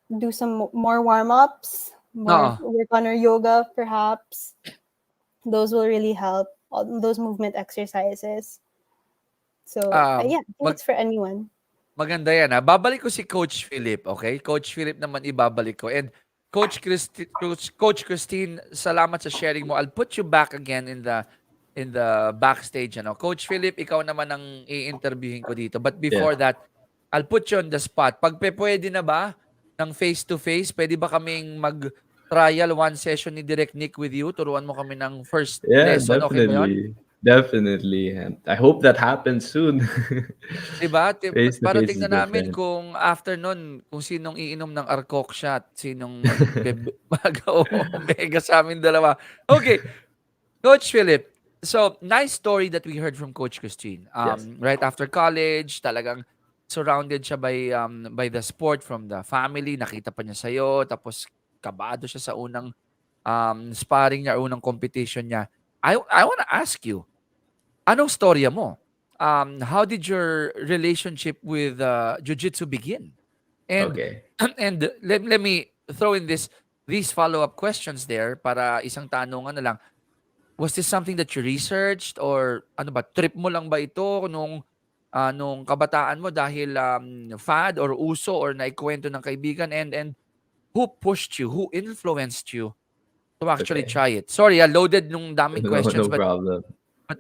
do some more warm-ups, more Oo. work on our yoga perhaps. Those will really help. All those movement exercises. So Um, yeah, I think mag it's for anyone. Maganda yan, Babalik ko si Coach Philip, okay? Coach Philip naman ibabalik ko. And Coach Christine, salamat sa sharing mo. I'll put you back again in the backstage, Coach Philip, ikaw naman ang i-interviewin ko dito. But Yeah. before that, I'll put you on the spot. Pwede na ba ng face-to-face? Pwede ba kaming mag-trial one session ni Direct Nick with you? Turuan mo kami ng first Yeah, lesson. Okay ba yun? definitely. Definitely. And I hope that happens soon. 'Di ba? Face to Para face is tingnan namin different. kung after nun, kung sinong iinom ng Arcoc shot, sinong mag-omega sa amin dalawa. Okay, Coach Philip. So, nice story that we heard from Coach Christine. Yes. Right after college, talagang surrounded siya by the sport from the family. Nakita pa niya sa'yo, tapos kabado siya sa unang sparring niya, unang competition niya. I wanna ask you, anong storya mo? How did your relationship with jiu-jitsu begin? And Okay. and let me throw in these follow-up questions there para isang tanungan na lang. Was this something that you researched or ano ba, trip mo lang ba ito nung kabataan mo dahil fad or uso or naikwento ng kaibigan, and who pushed you, who influenced you to actually Okay. try it? Sorry, loaded nung daming No, questions, no problem.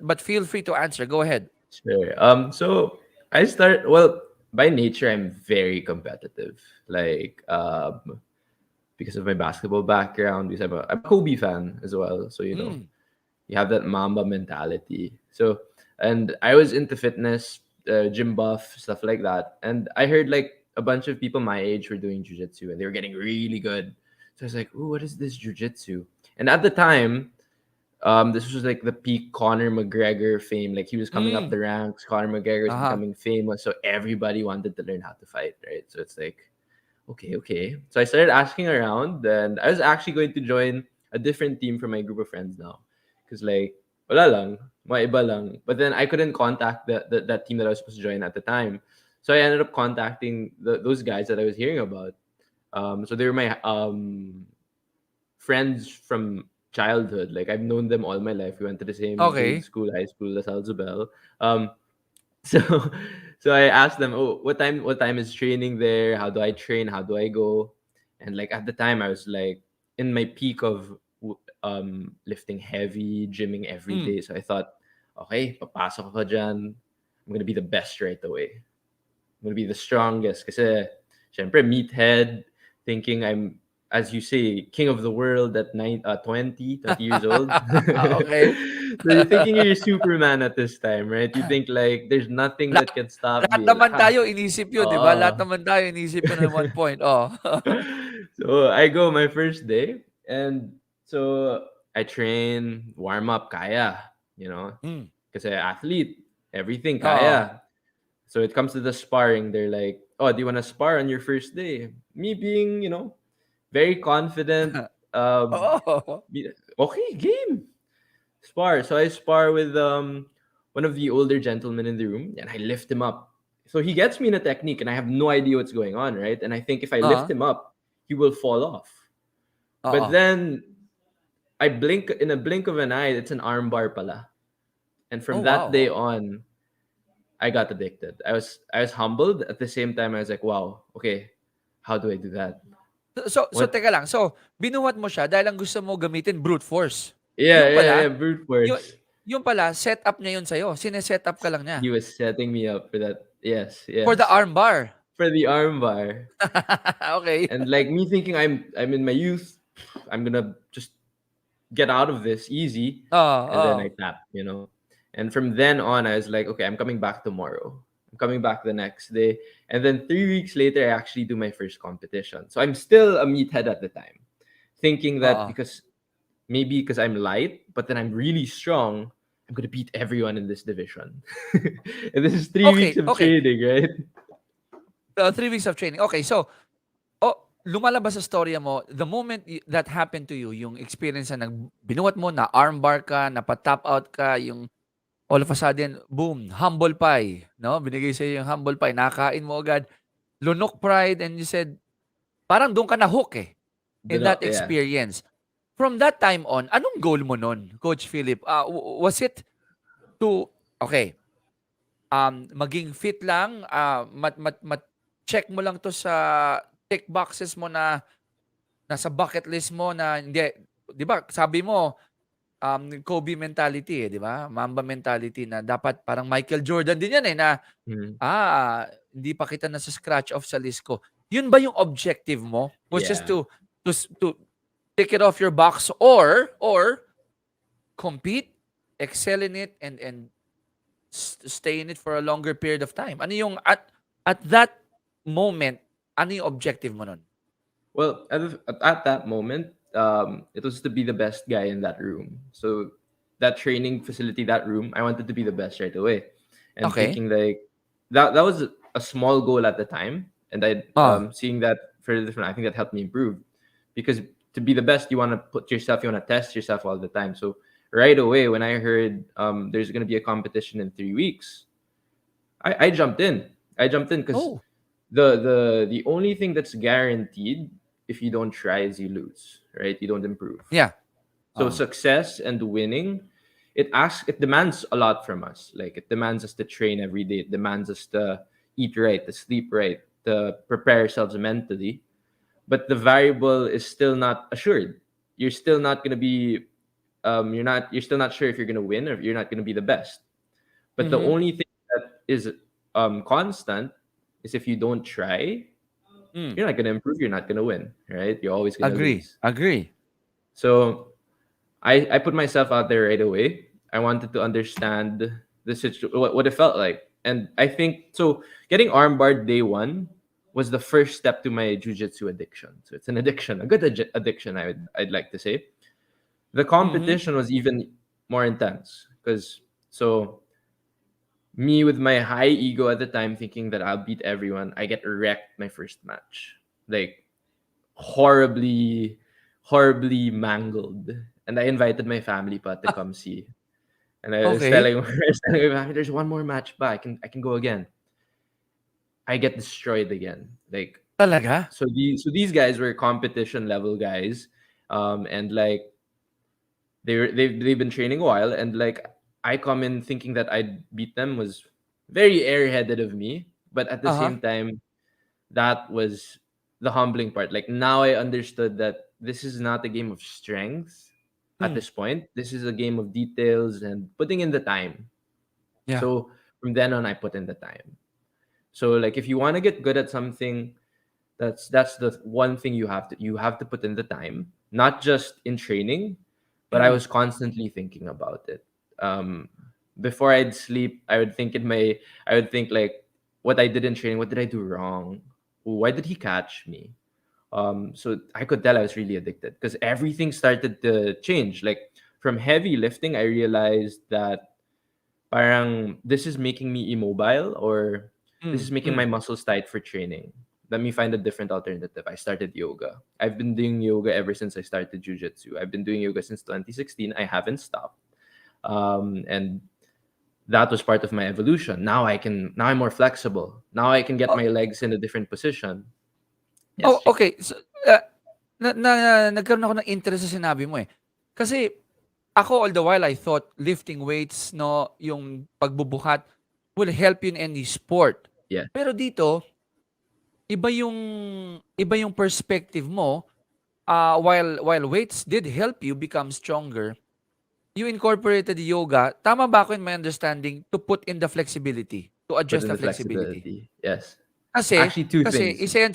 but feel free to answer. Go ahead. Sure. So by nature I'm very competitive. Like because of my basketball background, because I'm a Kobe fan as well. So Mm. you have that Mamba mentality. So, and I was into fitness, gym buff, stuff like that. And I heard like a bunch of people my age were doing jujitsu and they were getting really good. So I was like, "Ooh, what is this jujitsu?" And at the time, this was like the peak Conor McGregor fame. Like he was coming up Mm. the ranks. Conor McGregor was Aha. becoming famous, so everybody wanted to learn how to fight, right? So it's like, okay. So I started asking around, and I was actually going to join a different team from my group of friends now, because like wala lang, mga iba lang. But then I couldn't contact that team that I was supposed to join at the time, so I ended up contacting those guys that I was hearing about. So they were my friends from childhood. Like I've known them all my life. We went to the same grade Okay. school, high school, LaSalle Zobel. So so I asked them, "Oh, what time is training there? How do I train? How do I go?" And like at the time, I was like in my peak of lifting heavy, gymming every Mm. day. So I thought, okay, papasok ako dyan. I'm gonna be the best right away. I'm gonna be the strongest. Kasi, syempre, meathead, thinking I'm, as you say, king of the world at 20 years old. Okay. So you're thinking you're Superman at this time, right? You think like there's nothing La that can stop lahat me. naman Lakas. tayo inisip yun, 'di ba? Lahat Oo. naman tayo inisip yun at one point, oh. So I go my first day, and so I train, warm up, kaya, Hmm, kasi athlete, everything oo. kaya. So it comes to the sparring, they're like, "Oh, do you want to spar on your first day?" Me being, very confident, Oo. okay, game. Spar. So I spar with one of the older gentlemen in the room, and I lift him up. So he gets me in a technique, and I have no idea what's going on, right? And I think if I lift Uh-huh. him up, he will fall off. But Oo. then I blink in a blink of an eye, it's an armbar pala. And Oh, from that day wow. on, I got addicted. I was humbled at the same time. I was like, wow, okay, how do I do that? So What? teka lang. So, binuhat mo siya dahil ang gusto mo gamitin brute force. Yeah, Yun yeah, pala, yeah. Brute yu force. yun pala set up niya yun sa'yo. Sine-set up ka lang niya He was setting me up for that. Yes, for the yes. arm bar. For the armbar. Okay. And like me thinking I'm in my youth, I'm gonna just get out of this easy, Oo, and then I oo. tap. And from then on, I was like, okay, I'm coming back tomorrow. I'm coming back the next day, and then 3 weeks later, I actually do my first competition. So I'm still a meathead at the time, thinking that Oo. because maybe because I'm light, but then I'm really strong, I'm gonna beat everyone in this division. And this is 3 weeks Okay, of okay. training, right? 3 weeks of training. Okay, so lumalabas sa storya mo, the moment that happened to you, yung experience na binuhat mo, na armbar ka, na pa-tap out ka, yung all of a sudden, boom, humble pie, no? Binigay sa'yo yung humble pie, nakain mo agad, lunok pride, and you said, parang doon ka na hook in that Yeah. experience. From that time on, anong goal mo nun, Coach Philip? Was it to, okay, maging fit lang, check mo lang to sa tick boxes mo na nasa bucket list mo na hindi, 'di ba? Sabi mo Kobe mentality 'di ba? Mamba mentality na dapat parang Michael Jordan din 'yan na Mhm. hindi pa kita nasa scratch off sa list ko. 'Yun ba yung objective mo? Was just Yeah. to take it off your box or compete, excel in it and stay in it for a longer period of time? Ano yung at that moment, ano yung objective mo nun? Well, at that moment, it was to be the best guy in that room. So that training facility, that room, I wanted to be the best right away. And Okay. thinking like that was a small goal at the time. And I seeing that further different, I think that helped me improve. Because to be the best, you want to you want to test yourself all the time. So right away, when I heard there's going to be a competition in 3 weeks, I jumped in. I jumped in because Oh, the only thing that's guaranteed if you don't try is you lose, right? You don't improve. yeah. So success and winning, it demands a lot from us. Like it demands us to train every day. It demands us to eat right, to sleep right, to prepare ourselves mentally. But the variable is still not assured. You're still not gonna be you're still not sure if you're gonna win or if you're not gonna be the best. But the Mhm. only thing that is constant is if you don't try, Mm. you're not gonna improve. You're not gonna win, right? You're always gonna Agree. lose. Agree. So I put myself out there right away. I wanted to understand what it felt like, and I think so. Getting armbarred day one was the first step to my jujitsu addiction. So it's an addiction, a good addiction. I'd like to say. The Mhm. competition was even more intense because so me with my high ego at the time thinking that I'll beat everyone, I get wrecked my first match. Like horribly, horribly mangled. And I invited my family pa to come see. And I was Okay. telling, I was telling my family, there's one more match pa. I can go again. I get destroyed again. Like Talaga? these guys were competition level guys. And like they've been training a while, and like I come in thinking that I'd beat them was very airheaded of me, but at the Uh-huh. same time, that was the humbling part. Like now I understood that this is not a game of strength at Mm. this point. This is a game of details and putting in the time. Yeah. So from then on, I put in the time. So like if you want to get good at something, that's the one thing you have to put in the time, not just in training, but I Mm. was constantly thinking about it. Before I'd sleep, I would think like what I did in training, what did I do wrong? Why did he catch me? So I could tell I was really addicted because everything started to change. Like from heavy lifting, I realized that parang this is making me immobile, or this is Mm. making my Mm. muscles tight for training. Let me find a different alternative. I started yoga. I've been doing yoga ever since I started jujitsu. I've been doing yoga since 2016. I haven't stopped. And that was part of my evolution. Now I'm more flexible. Now I can get Oh, my legs in a different position. Yes, Jay. okay. So, nagkaroon ako ng interest sa sinabi mo Kasi ako all the while I thought lifting weights, no, yung pagbubuhat will help you in any sport. Yeah, Pero dito, iba yung iba yung perspective mo. While weights did help you become stronger, you incorporated yoga. Tama ba ako in my understanding to put in the flexibility, to put adjust in the the flexibility? flexibility. Yes. Kasi Actually, two kasi things. isa yan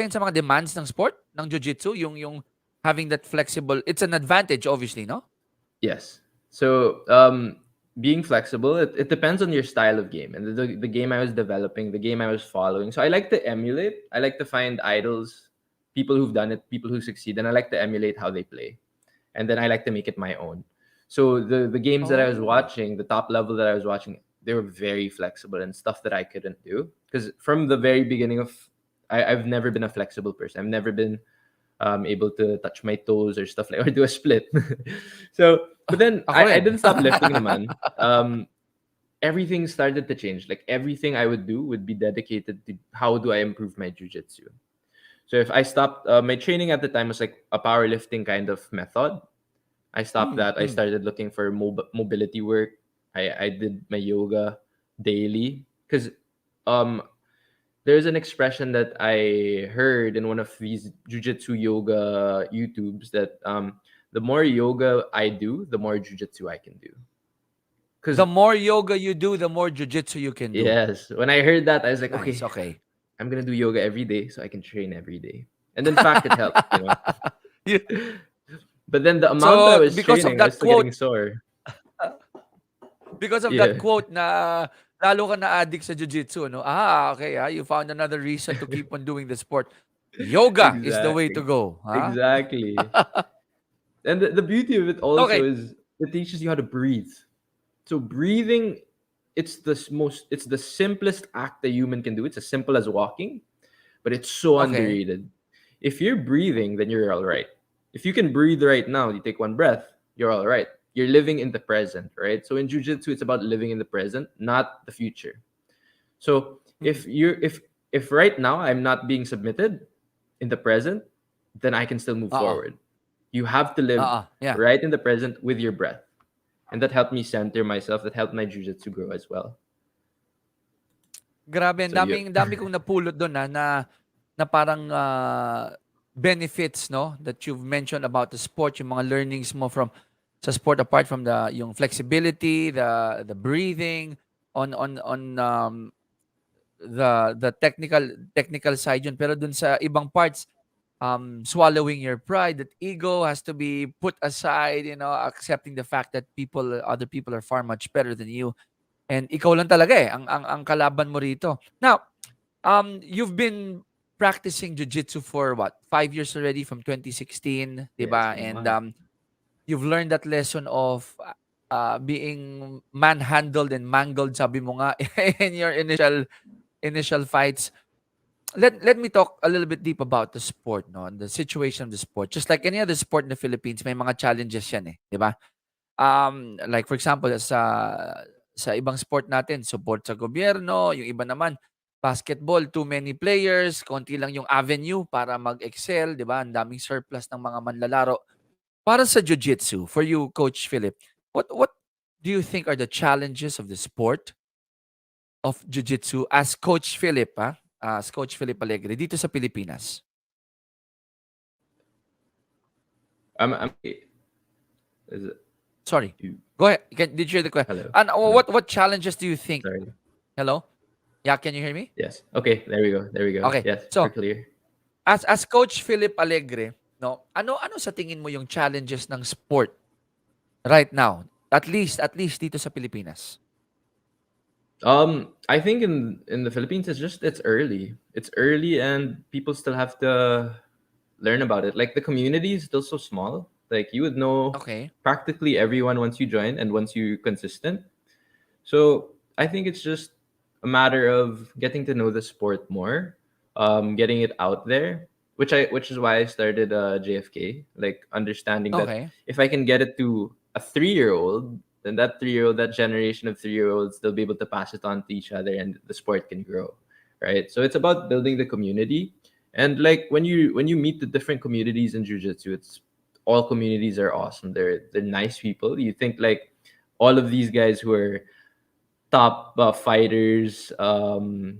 sa mga demands ng sport, ng jiu-jitsu, yung having that flexible. It's an advantage obviously, no? Yes. So being flexible, it depends on your style of game and the game I was developing, the game I was following. So I like to emulate. I like to find idols, people who've done it, people who succeed, and I like to emulate how they play. and then I like to make it my own. So the games that I was Oh. watching, the top level that I was watching, they were very flexible and stuff that I couldn't do. Because from the very beginning of, I've never been a flexible person. I've never been able to touch my toes or stuff like or do a split. So, but then Ako I rin. didn't stop lifting naman. Everything started to change. Like everything I would do would be dedicated to how do I improve my jujitsu. So if I stopped, my training at the time was like a powerlifting kind of method. I stopped Mm, that. I mm. started looking for mobility work. I did my yoga daily because um there's an expression that I heard in one of these jujitsu yoga YouTubes that the more yoga I do, the more jujitsu I can do. The Because more yoga you do, the more jujitsu you can do. yes, when I heard that, I was like, Nice. okay, Okay. I'm gonna do yoga every day so I can train every day. And in fact, it helped, you know. You- But then the amount I so was because of training, I was that still getting quote, sore. because of that Yeah, quote na lalo ka na addict sa jiu-jitsu, no? Ah, okay, you found another reason to keep on doing the sport. Yoga is the way to exactly, go, huh? exactly. And the beauty of it also Okay. is it teaches you how to breathe. So breathing, it's the simplest act a human can do. It's as simple as walking, but it's so Okay. underrated. If you're breathing, then you're all right. If you can breathe right now, you take one breath, you're all right. You're living in the present, right? So in jiu-jitsu, it's about living in the present, not the future. So Mm. if right now I'm not being submitted in the present, then I can still move Oo. forward. You have to live Yeah. right in the present with your breath. And that helped me center myself. That helped my jiu-jitsu grow as well. Grabe, So yeah. ang dami kong napulot doon na parang benefits, no, that you've mentioned about the sport, yung mga learnings mo from sa sport apart from the yung flexibility, the breathing on the technical side yun, pero dun sa ibang parts, swallowing your pride, that ego has to be put aside, accepting the fact that other people are far much better than you, and ikaw lang talaga ang kalaban mo rito. Now, you've been practicing jiu-jitsu for what, 5 years already, from 2016, di Yeah, it's ba? been a And while. you've learned that lesson of being manhandled and mangled, sabi mo nga, in your initial fights. Let me talk a little bit deep about the sport, no, and the situation of the sport. Just like any other sport in the Philippines, may mga challenges yan, di ba? Like for example, sa ibang sport natin, support sa gobyerno, yung iba naman, basketball, too many players, konti lang yung avenue para mag-excel, 'di ba? Ang daming surplus ng mga manlalaro. Para sa jiu-jitsu, for you, Coach Philip, what do you think are the challenges of the sport of jiu-jitsu as Coach Philip, as Coach Philip Alegre dito sa Pilipinas? I'm is it Sorry. you? Go ahead. Did you hear the question? Hello. And Hello. what challenges do you think? Sorry. Hello? Yeah, can you hear me? Yes. Okay. There we go. There we go. Okay. Yes. So, We're clear. as Coach Philip Alegre, no, ano sa tingin mo yung challenges ng sport right now? At least dito sa Pilipinas. I think in the Philippines, it's early. It's early, and people still have to learn about it. Like the community is still so small. Like you would know Okay. practically everyone once you join and once you're consistent. So I think it's just a matter of getting to know the sport more, getting it out there, which is why I started JFK. Like understanding that Okay. if I can get it to a 3 year old, then that 3 year old, that generation of 3 year olds, they'll be able to pass it on to each other, and the sport can grow, right? So it's about building the community, and like when you meet the different communities in jiu-jitsu, it's all communities are awesome. They're nice people. You think like all of these guys who are top fighters, what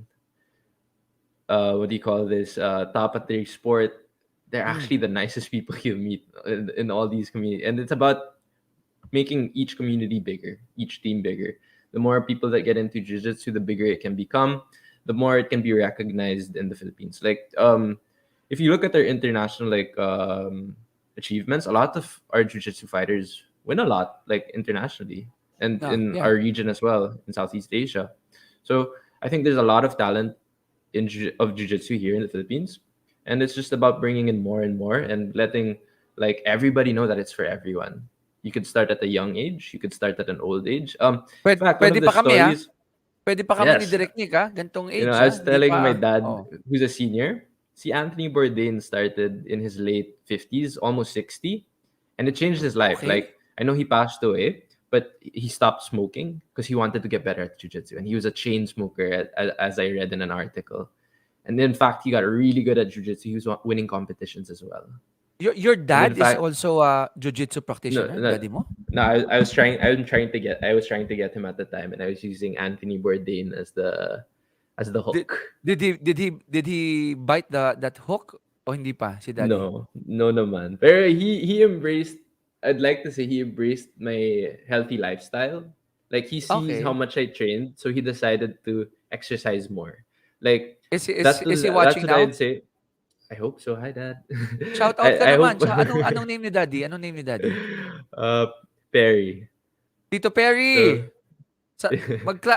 do you call this, top at their sport, they're Mm. actually the nicest people you meet in all these communities. And it's about making each community bigger, each team bigger. The more people that get into jiu-jitsu, the bigger it can become, the more it can be recognized in the Philippines. Like if you look at their international achievements, a lot of our jiu-jitsu fighters win a lot, like internationally and in Yeah. our region as well, in Southeast Asia. So I think there's a lot of talent of jiu-jitsu here in the Philippines, and it's just about bringing in more and more and letting Like everybody know that it's for everyone. You could start at a young age. You could start at an old age. In Pwede, fact, one pwede of the pa kami ha. stories. Pwede pa kami ni Yes, Direk Nick ha. Gantong you know, age I ha. was Hindi telling my pa. dad, Oh. who's a senior, see, Anthony Bourdain started in his late 50s, almost 60, and it changed his life. Okay. Like, I know he passed away, but he stopped smoking because he wanted to get better at jiu-jitsu, and he was a chain smoker, as I read in an article. And in fact, he got really good at jiu-jitsu. He was winning competitions as well. Your And in dad is fact, also a jiu-jitsu no, practitioner, no, daddy mo? no, I was trying to get him at the time, and I was using Anthony Bourdain as the Did, hook. did he bite that hook o hindi pa si daddy? No, no naman. Pero he embraced, I'd like to say he embraced my healthy lifestyle. Like he sees how Okay. much I trained, so he decided to exercise more. Like Is he- is that's is he that's watching what I'd now? say. I hope so. Hi, Dad. Shout out ka I hope. naman. Anong name ni daddy? Anong name ni daddy? uh, Perry. Tito So Perry. Sa,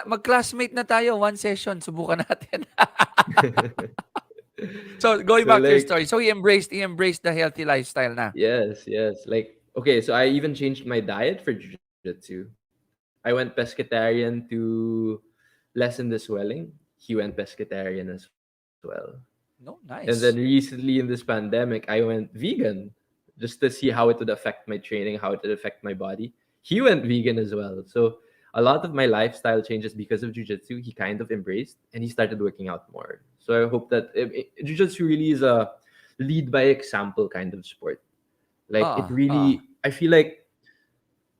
mag-classmate na tayo one session. Subukan natin. So going so back to your like story. So he embraced the healthy lifestyle na. yes. Like okay, so I even changed my diet for jiu-jitsu. I went pescatarian to lessen the swelling. He went pescatarian as well. No, And then nice. recently in this pandemic, I went vegan just to see how it would affect my training, how it would affect my body. He went vegan as well. So a lot of my lifestyle changes because of jiu-jitsu. He kind of embraced and he started working out more. So I hope that jiu-jitsu really is a lead by example kind of sport. Like it Ah, ah. really, I feel like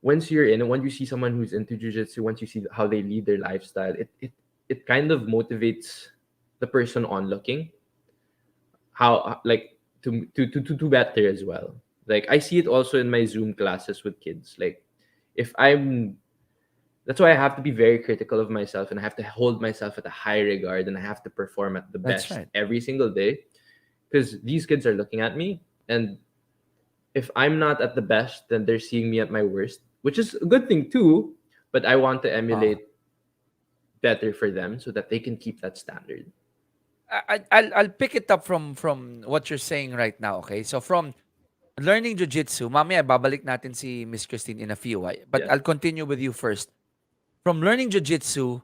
once you're in and once you see someone who's into jiu-jitsu, once you see how they lead their lifestyle, it kind of motivates the person onlooking how like to do better as well. Like I see it also in my Zoom classes with kids. Like if I'm that's why I have to be very critical of myself and I have to hold myself at a high regard and I have to perform at the That's best right. every single day because these kids are looking at me and if I'm not at the best then they're seeing me at my worst, which is a good thing too, but I want to Ah. emulate better for them so that they can keep that standard. I'll pick it up from what you're saying right now, okay? So from learning jiu-jitsu, mamaya babalik natin si Miss Christine in a few, but Yeah. I'll continue with you first. From learning jiu-jitsu,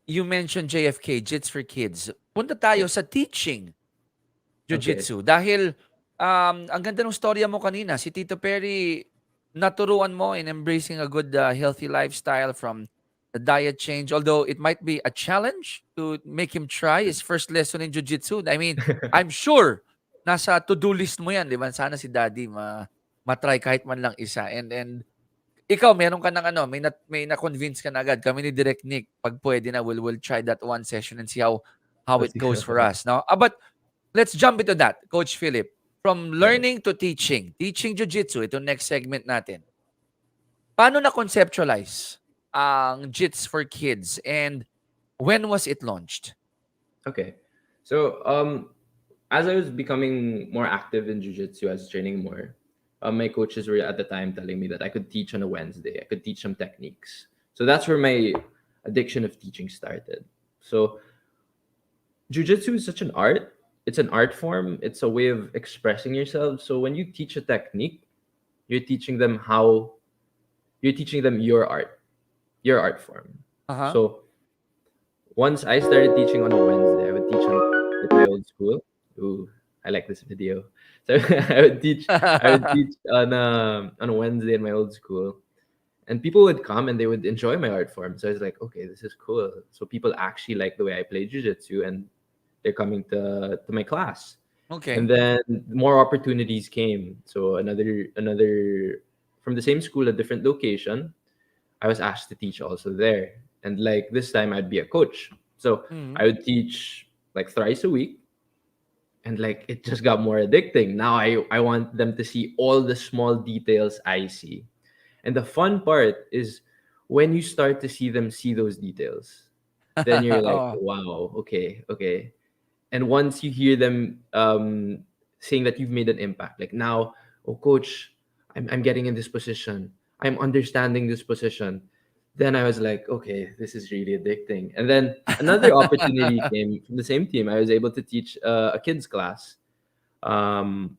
you mentioned JFK, Jits for Kids. Punta tayo Yeah. sa teaching Okay. jiu-jitsu. Dahil ang ganda ng storya mo kanina, si Tito Perry, naturuan mo in embracing a good, healthy lifestyle from the diet change. Although it might be a challenge to make him try his first lesson in jiu-jitsu. I mean, I'm sure nasa to-do list mo yan, di ba? Sana si Daddy matry kahit man lang isa. And ikaw, meron ka ng ano, may na-convince ka na agad. Kami ni Direct Nick, pag pwede na, we'll try that one session and see how it goes for us. No? But let's jump into that, Coach Philip. From Right. learning to teaching jiu-jitsu, ito next segment natin. Paano na-conceptualize ang Jits for Kids and when was it launched? Okay. So, as I was becoming more active in jiu-jitsu, I was training more. My coaches were at the time telling me that I could teach on a Wednesday. I could teach some techniques. So that's where my addiction of teaching started. So jiu-jitsu is such an art. It's an art form. It's a way of expressing yourself. So when you teach a technique, you're teaching them your art form. Uh-huh. So once I started teaching on a Wednesday, I would teach at my old school. Ooh, I like this video. So I would teach on a Wednesday in my old school, and people would come and they would enjoy my art form. So I was like, okay, this is cool. So people actually like the way I play jiu-jitsu, and they're coming to my class. And Okay. then more opportunities came. So another from the same school, a different location. I was asked to teach also there. And like this time I'd be a coach. So Mhm. I would teach like thrice a week. And like it just got more addicting. Now I want them to see all the small details I see. And the fun part is when you start to see them see those details, then you're like, Oo. wow, okay. And once you hear them saying that you've made an impact, like now, oh coach, I'm getting in this position, I'm understanding this position, then I was like, okay, this is really addicting. And then another opportunity came from the same team. I was able to teach a kids class. um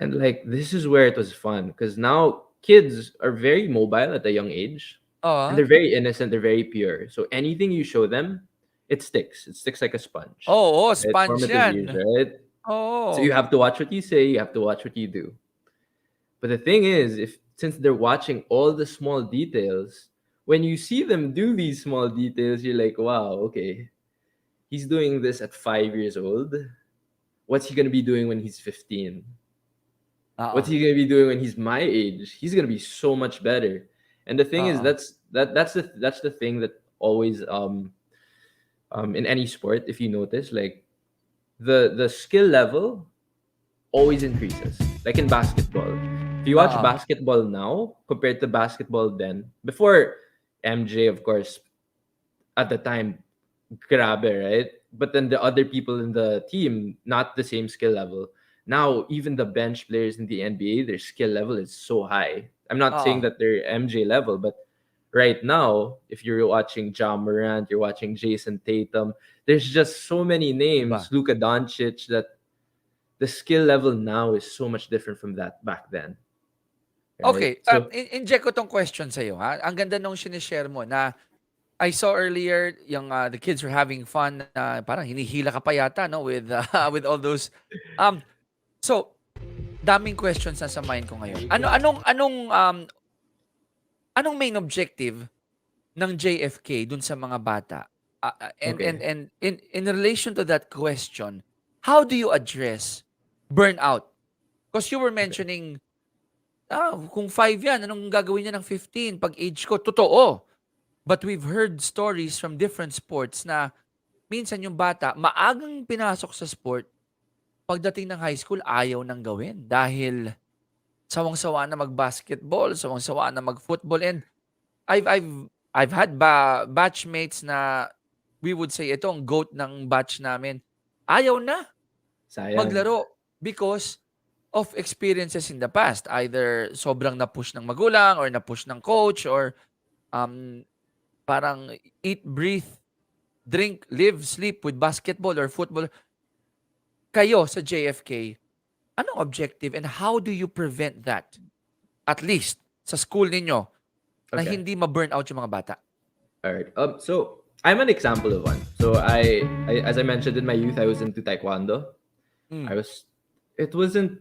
And like this is where it was fun because now kids are very mobile at a young age, and Oo. they're very innocent, they're very pure. So anything you show them, it sticks. It sticks like a sponge. Oo, Right? sponge Formative yan. years, right? So you Oo. have to watch what you say, you have to watch what you do. But the thing is, if since they're watching all the small details, when you see them do these small details, you're like, wow, okay, he's doing this at 5 years old. What's he gonna be doing when he's 15? Oo. What's he gonna be doing when he's my age? He's gonna be so much better. And the thing is, Oo. that's the thing that always in any sport, if you notice, like the skill level always increases. Like in basketball. If you watch Oo. basketball now compared to basketball then, before MJ, of course, at the time, grabe, right? But then the other people in the team, not the same skill level. Now, even the bench players in the NBA, their skill level is so high. I'm not saying Oo. that they're MJ level, but right now, if you're watching Ja Morant, you're watching Jason Tatum, there's just so many names, Iba. Luka Doncic, that the skill level now is so much different from that back then. Right? Okay, So, inject ko 'tong question sa'yo, ha. Ang ganda nung sinishare mo na I saw earlier yung, the kids were having fun na parang hinihila ka pa yata 'no with, with all those, um, so daming questions na sa mind ko ngayon. Anong main objective ng JFK dun sa mga bata? And okay. in relation to that question, how do you address burnout? Because you were Okay. mentioning, kung 5 yan, anong gagawin niya ng 15 pag age ko? Totoo. But we've heard stories from different sports na minsan yung bata, maagang pinasok sa sport, pagdating ng high school, ayaw nang gawin dahil sawang-sawa na mag-basketball, sawang-sawa na mag-football. And I've I've I've had batchmates na we would say ito ang GOAT ng batch namin. Ayaw na Sayang. maglaro because of experiences in the past. Either sobrang na-push ng magulang or na-push ng coach or um, parang eat, breathe, drink, live, sleep with basketball or football. Kayo sa JFK, anong objective and how do you prevent that? At least sa school ninyo na Okay. hindi ma-burnout yung mga bata. All right. So I'm an example of one. So as I mentioned in my youth, I was into taekwondo. Mm. I was. It wasn't.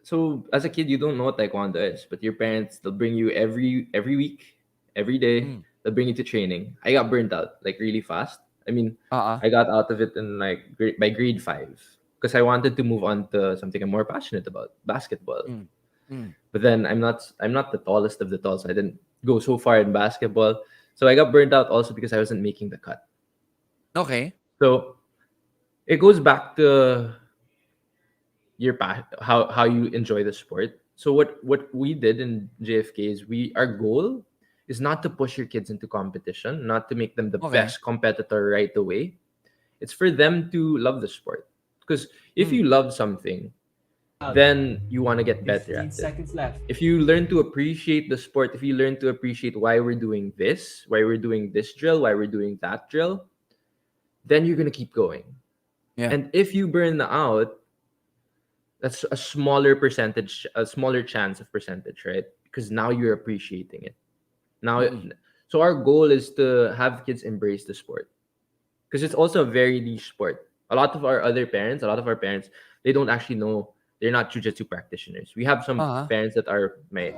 So as a kid, you don't know what taekwondo is, but your parents they'll bring you every week, every day. Mm. They'll bring you to training. I got burnt out like really fast. I mean, Oo. I got out of it in like by grade 5 because I wanted to move on to something I'm more passionate about, basketball. Mm. Mm. But then I'm not the tallest of the tall, so I didn't go so far in basketball. So I got burnt out also because I wasn't making the cut. Okay. So it goes back to your how you enjoy the sport. So what we did in JFK is our goal is not to push your kids into competition, not to make them the Okay. best competitor right away. It's for them to love the sport. Because if Mm. you love something, then you want to get better 15 at it. seconds left. If you learn to appreciate the sport, if you learn to appreciate why we're doing this, why we're doing this drill, why we're doing that drill, then you're gonna keep going. Yeah. And if you burn out, that's a smaller percentage, a smaller chance of percentage, right? Because now you're appreciating it. Now, Mm-mm. so our goal is to have kids embrace the sport because it's also a very niche sport. A lot of our parents, they don't actually know, they're not jujitsu practitioners. We have some Uh-huh. parents that are my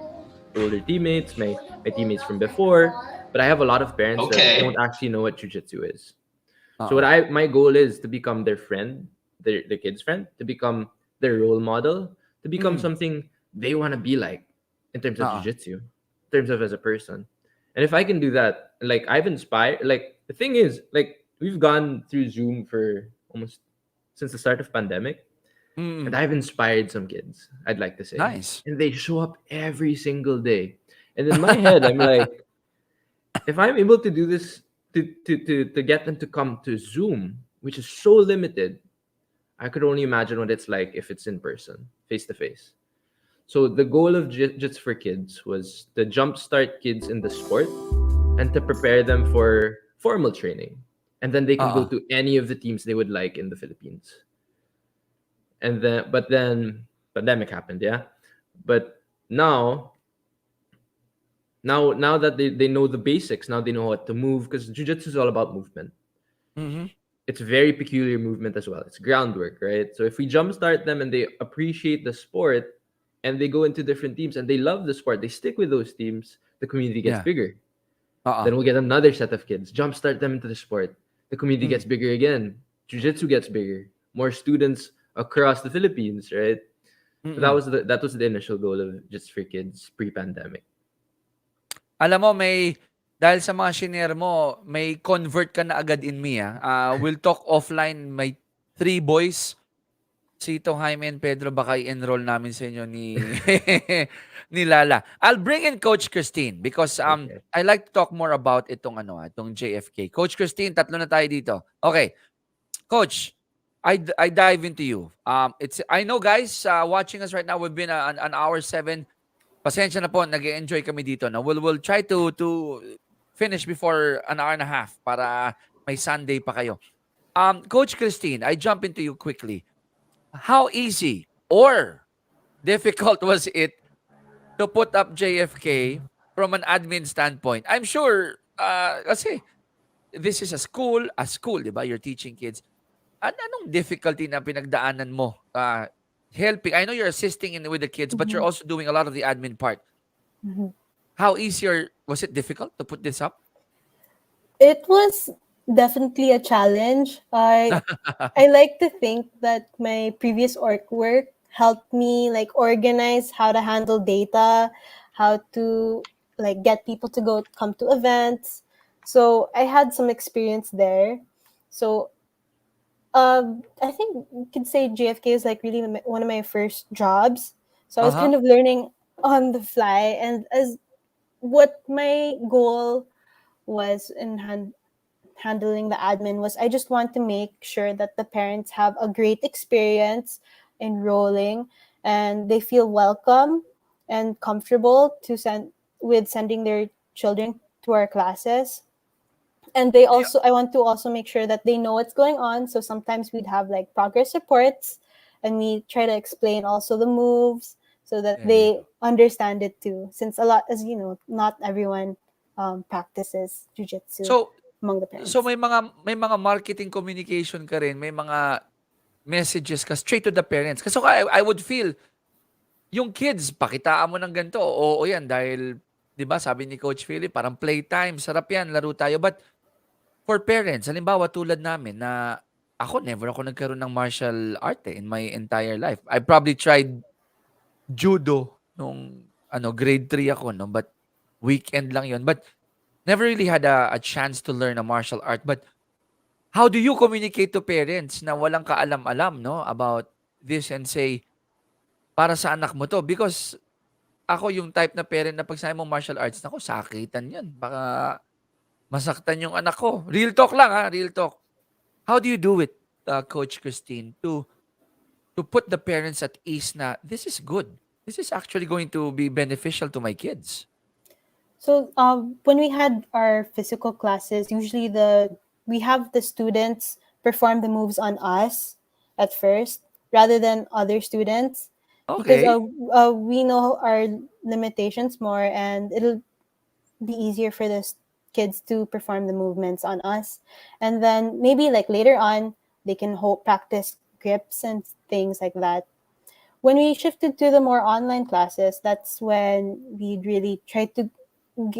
older teammates, my teammates from before, but I have a lot of parents that don't actually know what jujitsu is. So Uh-uh. my goal is to become their friend, their kid's friend, to become their role model, to become Mm. something they want to be like in terms of Uh-uh. jujitsu, in terms of as a person. And if I can do that, like I've inspired, like the thing is, like we've gone through Zoom for almost since the start of pandemic, and Mm. I've inspired some kids, I'd like to say. Nice. And they show up every single day. And in my head, I'm like, if I'm able to do this to get them to come to Zoom, which is so limited, I could only imagine what it's like if it's in person, face to face. So the goal of Jits for Kids was to jumpstart kids in the sport and to prepare them for formal training. And then they can go Uh-uh. to any of the teams they would like in the Philippines. And then pandemic happened, yeah. But now that they know the basics, now they know what to move, because jiu-jitsu is all about movement. Mm-hmm. It's very peculiar movement as well. It's groundwork, right? So if we jumpstart them and they appreciate the sport and they go into different teams and they love the sport, they stick with those teams, the community gets Yeah. bigger. Uh-uh. Then we'll get another set of kids, jumpstart them into the sport. The community Mm. gets bigger again. Jiu-jitsu gets bigger. More students across the Philippines, right? So Mm-mm. that was the initial goal of Just for Kids pre-pandemic. Alam mo, dahil sa mga shinare mo, may convert ka na agad in me. We'll talk offline. May 3 boys. Si Tong Jaime and Pedro, baka i-enroll namin sa inyo ni, ni Lala. I'll bring in Coach Christine because Okay. I like to talk more about itong JFK. Coach Christine, tatlo na tayo dito. Okay. Coach, I dive into you. I know guys watching us right now, we've been an hour 7. Pasensya na po, nag-enjoy kami dito. No? We'll try to finish before an hour and a half para may Sunday pa kayo. Coach Christine, I jump into you quickly. How easy or difficult was it to put up JFK from an admin standpoint? I'm sure, kasi this is a school, di ba? You're teaching kids. Anong difficulty na pinagdaanan mo? Helping. I know you're assisting with the kids, but you're Mhm. also doing a lot of the admin part. Mhm. How easy or was it difficult to put this up? It was definitely a challenge. I like to think that my previous work helped me like organize how to handle data, how to like get people to come to events. So I had some experience there. So I think you could say JFK is like really one of my first jobs. So I was Uh-huh. kind of learning on the fly, and as what my goal was in handling the admin was I just want to make sure that the parents have a great experience enrolling and they feel welcome and comfortable to sending their children to our classes. And Yeah. I want to also make sure that they know what's going on. So sometimes we'd have like progress reports and we try to explain also the moves so that Yeah. they understand it too. Since a lot, as you know, not everyone practices jujitsu So among the so parents. may mga marketing communication ka rin, may mga messages ka straight to the parents. Kasi I would feel yung kids, pakitaan mo ng ganito. Oo, yan dahil 'di ba sabi ni Coach Philip, parang playtime, sarap yan, laro tayo. But for parents, halimbawa tulad namin na ako never ako nagkaroon ng martial art in my entire life. I probably tried judo nung grade 3 ako no, but weekend lang 'yon. But never really had a chance to learn a martial art. But how do you communicate to parents na walang kaalam-alam no about this and say para sa anak mo to? Because ako yung type na parent na pag sinabi mong martial arts, naku, sakitan 'yan. Baka masaktan yung anak ko. Real talk lang real talk. How do you do it, Coach Christine, to put the parents at ease na this is good. This is actually going to be beneficial to my kids. So when we had our physical classes, usually we have the students perform the moves on us at first rather than other students because Okay. we know our limitations more and it'll be easier for the kids to perform the movements on us. And then maybe like later on, they can practice grips and things like that. When we shifted to the more online classes, that's when we really tried to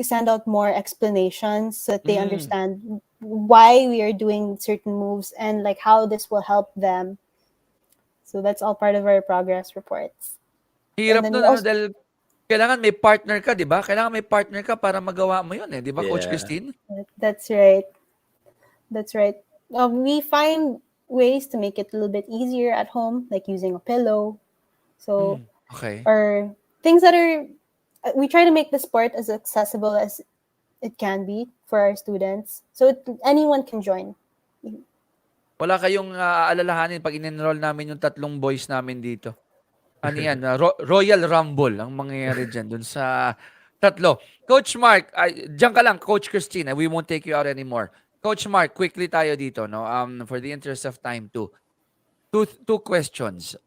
send out more explanations so that they Mm. understand why we are doing certain moves and like how this will help them. So that's all part of our progress reports. And Hirap then we nun also dahil kailangan may partner ka, 'di ba? Kailangan may partner ka para magawa mo 'yun 'di ba, Coach Yeah. Christine? that's right. That's right. We find ways to make it a little bit easier at home, like using a pillow. So, Okay. or things that are, we try to make the sport as accessible as it can be for our students. So anyone can join. Wala kayong aalalahanin pag in-enroll namin yung 3 boys namin dito. Ano yan, Royal Rumble ang mangyayari diyan dun sa 3. Coach Mark, diyan ka lang, Coach Christine, we won't take you out anymore. Coach Mark, quickly tayo dito, no? For the interest of time too. Two questions.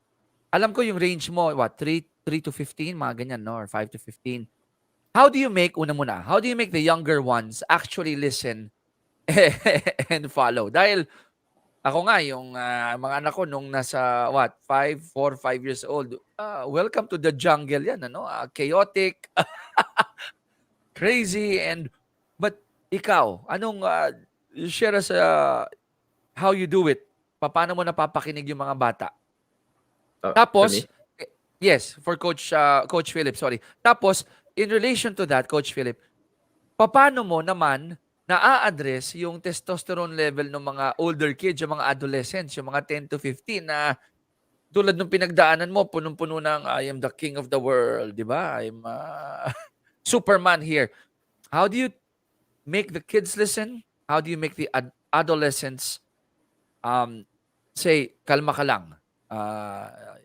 alam ko yung range mo, what, 3 to 15, mga ganyan, no? Or 5 to 15. How do you make, una muna, how do you make the younger ones actually listen and follow? Dahil ako nga, yung mga anak ko nung nasa, what, 5 years old, welcome to the jungle yan, ano? Chaotic, crazy, but ikaw, anong, share us how you do it. Paano mo napapakinig yung mga bata? For Tapos, me. yes, for Coach Philip, sorry. Tapos, in relation to that, Coach Philip, paano mo naman na-address yung testosterone level ng mga older kids, yung mga adolescents, yung mga 10 to 15 na tulad ng pinagdaanan mo, punong-puno ng I am the king of the world, di ba? I'm Superman here. How do you make the kids listen? How do you make the adolescents say, kalma ka lang.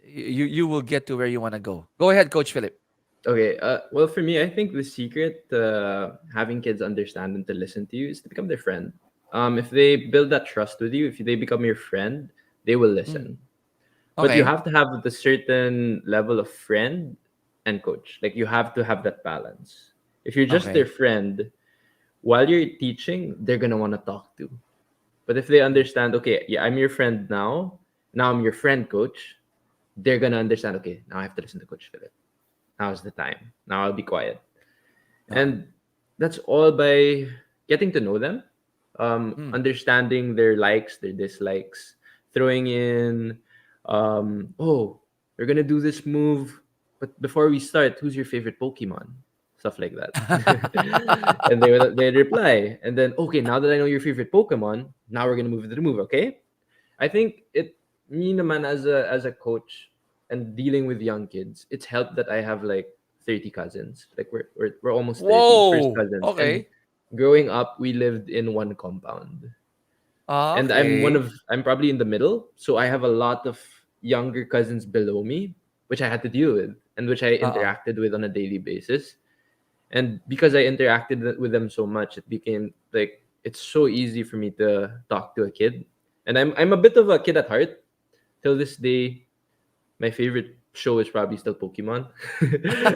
You will get to where you want to go. Go ahead, Coach Philip. Okay. Well, for me, I think the secret to having kids understand and to listen to you is to become their friend. If they build that trust with you, if they become your friend, they will listen. But you Okay. have to have the certain level of friend and coach. Like you have to have that balance. If you're just their Okay. friend, while you're teaching, they're gonna want to talk to. But if they understand, okay, yeah, I'm your friend now. Now I'm your friend, coach. They're gonna understand. Okay, now I have to listen to Coach Philip. Now's the time. Now I'll be quiet. Uh, And that's all by getting to know them, mm. understanding their likes, their dislikes, throwing in, oh, we're gonna do this move, but before we start, who's your favorite Pokemon? Stuff like that. And they reply, and then okay, now that I know your favorite Pokemon, now we're gonna move to the move. Okay, I think it me naman as a coach and dealing with young kids, it's helped that I have like 30 cousins. Like we're almost 30 first Whoa. cousins. And Okay. growing up, we lived in one compound. And Okay. I'm probably in the middle, so I have a lot of younger cousins below me, which I had to deal with and which I Uh-uh. interacted with on a daily basis. And because I interacted with them so much, it became like it's so easy for me to talk to a kid. And I'm a bit of a kid at heart. Till this day, my favorite show is probably still Pokemon.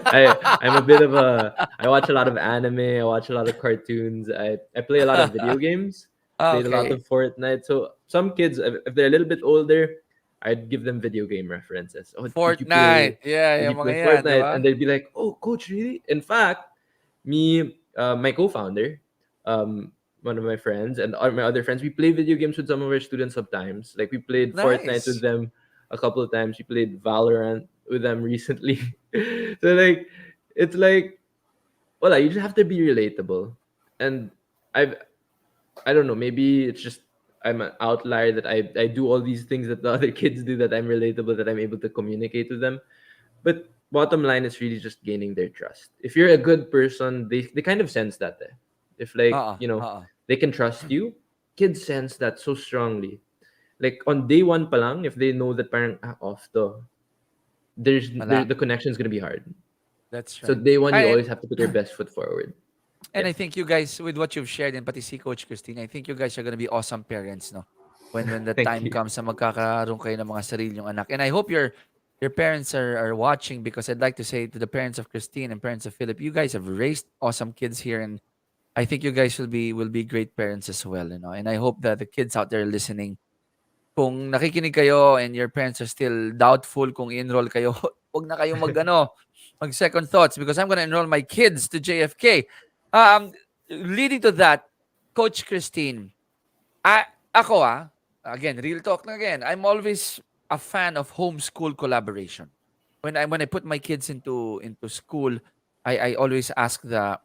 I'm a bit of a I watch a lot of anime, I watch a lot of cartoons, I play a lot of video games, played a lot Okay. of Fortnite. So some kids, if they're a little bit older, I'd give them video game references. Oh, Fortnite. Yeah, did you yung play mga yan, di Fortnite? ba? And they'd be like, oh, coach, really? In fact, my co-founder, one of my friends, and my other friends, we play video games with some of our students sometimes. Like we played Fortnite with Nice. them a couple of times. We played Valorant with them recently. So like, it's like, well, you just have to be relatable. And I've I don't know, maybe it's just I'm an outlier that I do all these things that the other kids do, that I'm relatable, that I'm able to communicate with them. But bottom line is really just gaining their trust. If you're a good person, they kind of sense that. Eh. If like, Uh-uh. Uh-uh. they can trust you, kids sense that so strongly. Like on day one palang, if they know that parang off to, Wala. the connection is gonna be hard. That's So right. day one, you And, always have to put your best foot forward. and Yeah. I think you guys, with what you've shared, and pati si Coach Christine, I think you guys are gonna be awesome parents, no? When the Thank time you. comes na magkakaroon kayo ng mga sarilyong anak. And I hope your parents are watching, because I'd like to say to the parents of Christine and parents of Philip, you guys have raised awesome kids here, and I think you guys will be great parents as well, you know. And I hope that the kids out there listening, kung nakikinig kayo and your parents are still doubtful kung i-enroll kayo, wag na kayong mag second thoughts, because I'm gonna enroll my kids to JFK. Um, Leading to that, Coach Christine, I, ako again, real talk na again, I'm always a fan of homeschool collaboration. When I put my kids into school, I always ask the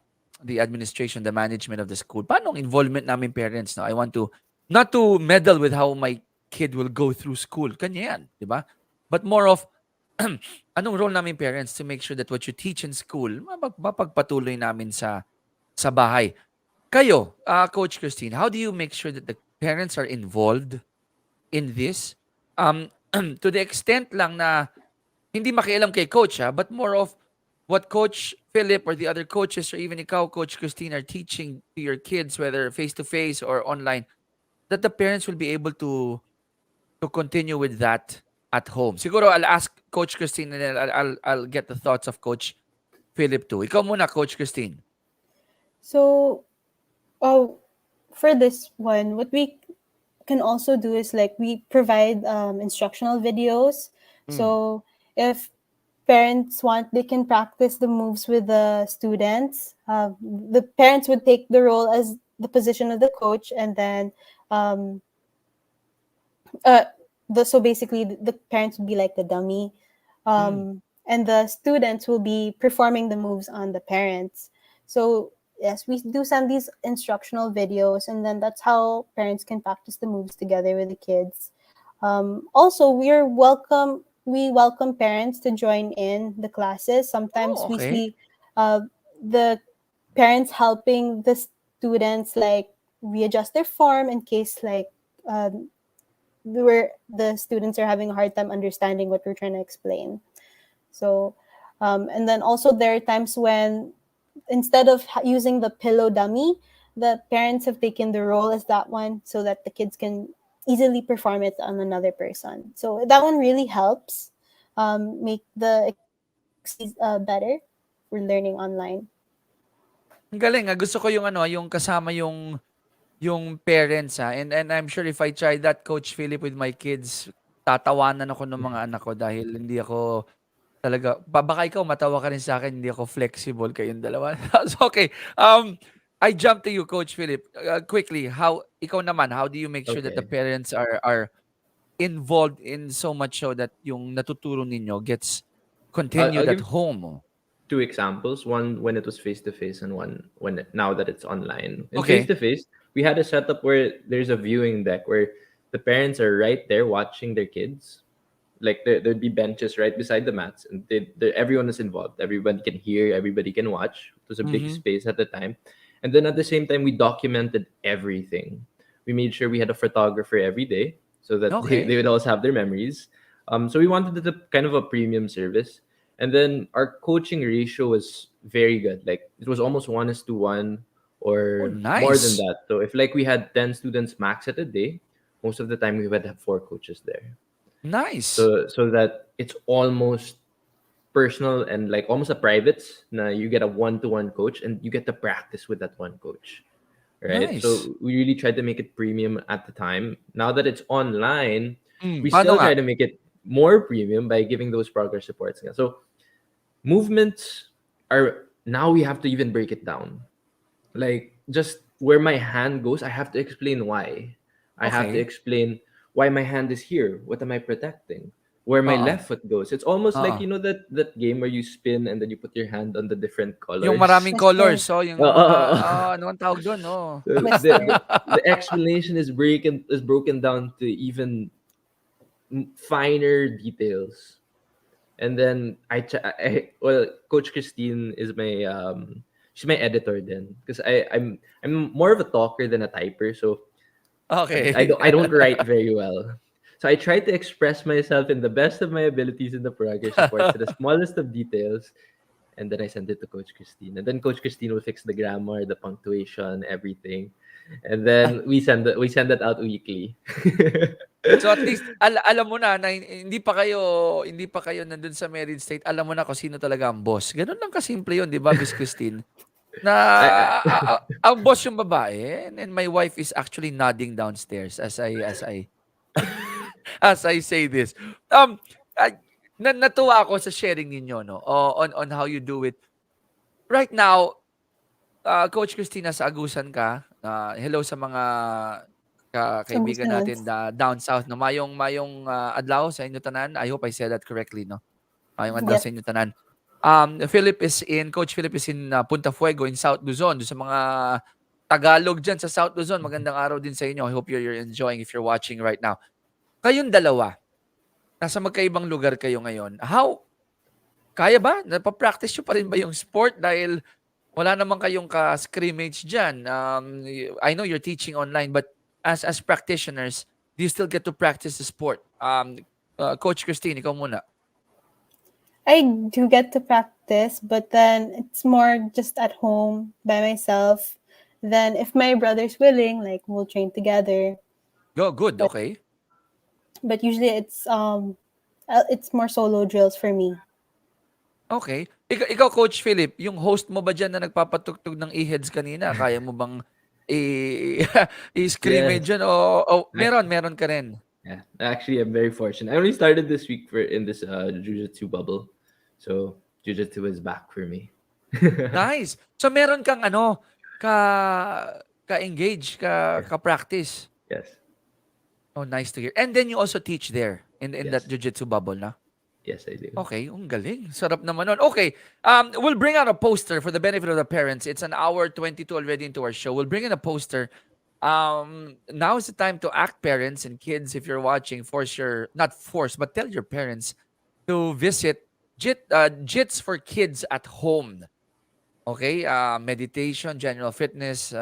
administration, the management of the school, paano ang involvement namin parents, no? I want to not to meddle with how my kid will go through school. Kanya yan, di ba? But more of anong role namin parents to make sure that what you teach in school, mapagpatuloy namin sa bahay. Kayo, Coach Christine, how do you make sure that the parents are involved in this? To the extent lang na hindi makialam kay coach, but more of what Coach Philip or the other coaches or even ikaw, Coach Christine, are teaching to your kids, whether face to face or online, that the parents will be able to continue with that at home. Siguro I'll ask Coach Christine and then I'll get the thoughts of Coach Philip too. Ikaw muna, Coach Christine. So, oh, for this one, what we can also do is like we provide instructional videos. Mm. So if parents want, they can practice the moves with the students. The parents would take the role as the position of the coach, and then um, uh, so basically the parents would be like the dummy, Mm. and the students will be performing the moves on the parents. So yes, we do send these instructional videos, and then that's how parents can practice the moves together with the kids. Also, we welcome parents to join in the classes. Sometimes Oh, we okay. see the parents helping the students like readjust their form in case like um, where the students are having a hard time understanding what we're trying to explain. So, and then also there are times when instead of using the pillow dummy, the parents have taken the role as that one so that the kids can easily perform it on another person. So that one really helps make the experience better for learning online. Ang galing, gusto ko yung ano, yung kasama yung parents, and I'm sure if I try that, Coach Philip, with my kids, tatawanan ako ng mga anak ko dahil hindi ako talaga baka ikaw matawa ka rin sa'kin, hindi ako flexible, kayong dalawa. So, okay, I jump to you, Coach Philip. Quickly, ikaw naman, how do you make sure that the Okay. parents are involved in so much so that yung natuturo ninyo gets I'll continued at give home? two examples. One when it was face to face, and one when now that it's online. In face Okay. to face, we had a setup where there's a viewing deck where the parents are right there watching their kids. Like there'd be benches right beside the mats, and everyone is involved. Everybody can hear, everybody can watch. It was a big Mhm. space at the time, and then at the same time, we documented everything. We made sure we had a photographer every day so that they Okay. would always have their memories. So we wanted it to kind of a premium service, and then our coaching ratio was very good. Like it was almost 1:1 Oh, or more than nice. that. So if like we had 10 students max at a day, most of the time we would have four coaches there, Nice. so that it's almost personal and like almost a privates. Now you get a one-to-one coach and you get to practice with that one coach, right? Nice. So we really tried to make it premium at the time. Now that it's online, we Paano still nga? try to make it more premium by giving those progress reports. So movements are, now we have to even break it down. Like just where my hand goes, I have to explain why. I have to Okay. explain why my hand is here. What am I protecting? Where my Oo. left foot goes. It's almost like Oo. you know that game where you spin and then you put your hand on the different Yung colors. maraming Yes, colors, yes. yung mga, Uh, ano ang tawag dun, oh? So Twister. the explanation is broken down to even finer details. And then well, Coach Christine is my she's my editor then, because I'm more of a talker than a typer, so Okay. I don't write very well. So I try to express myself in the best of my abilities in the progress reports to the smallest of details, and then I send it to Coach Christine. And then Coach Christine will fix the grammar, the punctuation, everything. And then we send that out weekly. So at least alam mo na hindi pa kayo nandun sa married state, alam mo na kung sino talaga ang boss. Ganun lang kasimple yun, 'di ba, Miss Christine? Na ang boss yung babae, and my wife is actually nodding downstairs as I say this. I, natuwa ako sa sharing ninyo, no, on how you do it. Right now, Coach Christina, sa agusan ka. Hello sa mga kaibigan natin Solutions. down south, no. Mayong adlaw sa inyo tanan. I hope I said that correctly, no. Mayong adlaw Yep. sa inyo tanan. Coach Philip is in Punta Fuego in South Luzon. Doon sa mga Tagalog dyan sa South Luzon, magandang araw din sa inyo. I hope you're enjoying if you're watching right now. Kayong dalawa, nasa magkaibang lugar kayo ngayon. Kaya ba? Napapractice nyo pa rin ba yung sport? Dahil wala naman kayong ka-scrimmage dyan. I know you're teaching online, but as practitioners, do you still get to practice the sport? Coach Christine, ikaw muna. I do get to practice, but then it's more just at home by myself. Then if my brother's willing, like we'll train together. Go, good, But okay. usually it's It's more solo drills for me. Okay. Ikaw, Coach Philip, yung host mo ba dyan na nagpapatugtog ng e-heads kanina, kaya mo bang i- i-scrimmage Yes. dyan? O Ac- meron ka rin. Yeah. Actually, I'm very fortunate. I only started this week for in this jiu-jitsu bubble. So jiu-jitsu is back for me. Nice. So meron kang ano, ka-engage, ka-practice. Yes. Oh, nice to hear. And then you also teach there in that Yes. jiu-jitsu bubble, na? Yes, I do. Okay, ang galing. Sarap naman nun. Okay, we'll bring out a poster for the benefit of the parents. It's an hour 22 already into our show. We'll bring in a poster. Now is the time to act, parents and kids. If you're watching, force your, not force, but tell your parents to visit Jits for Kids at Home. Okay, meditation, general fitness,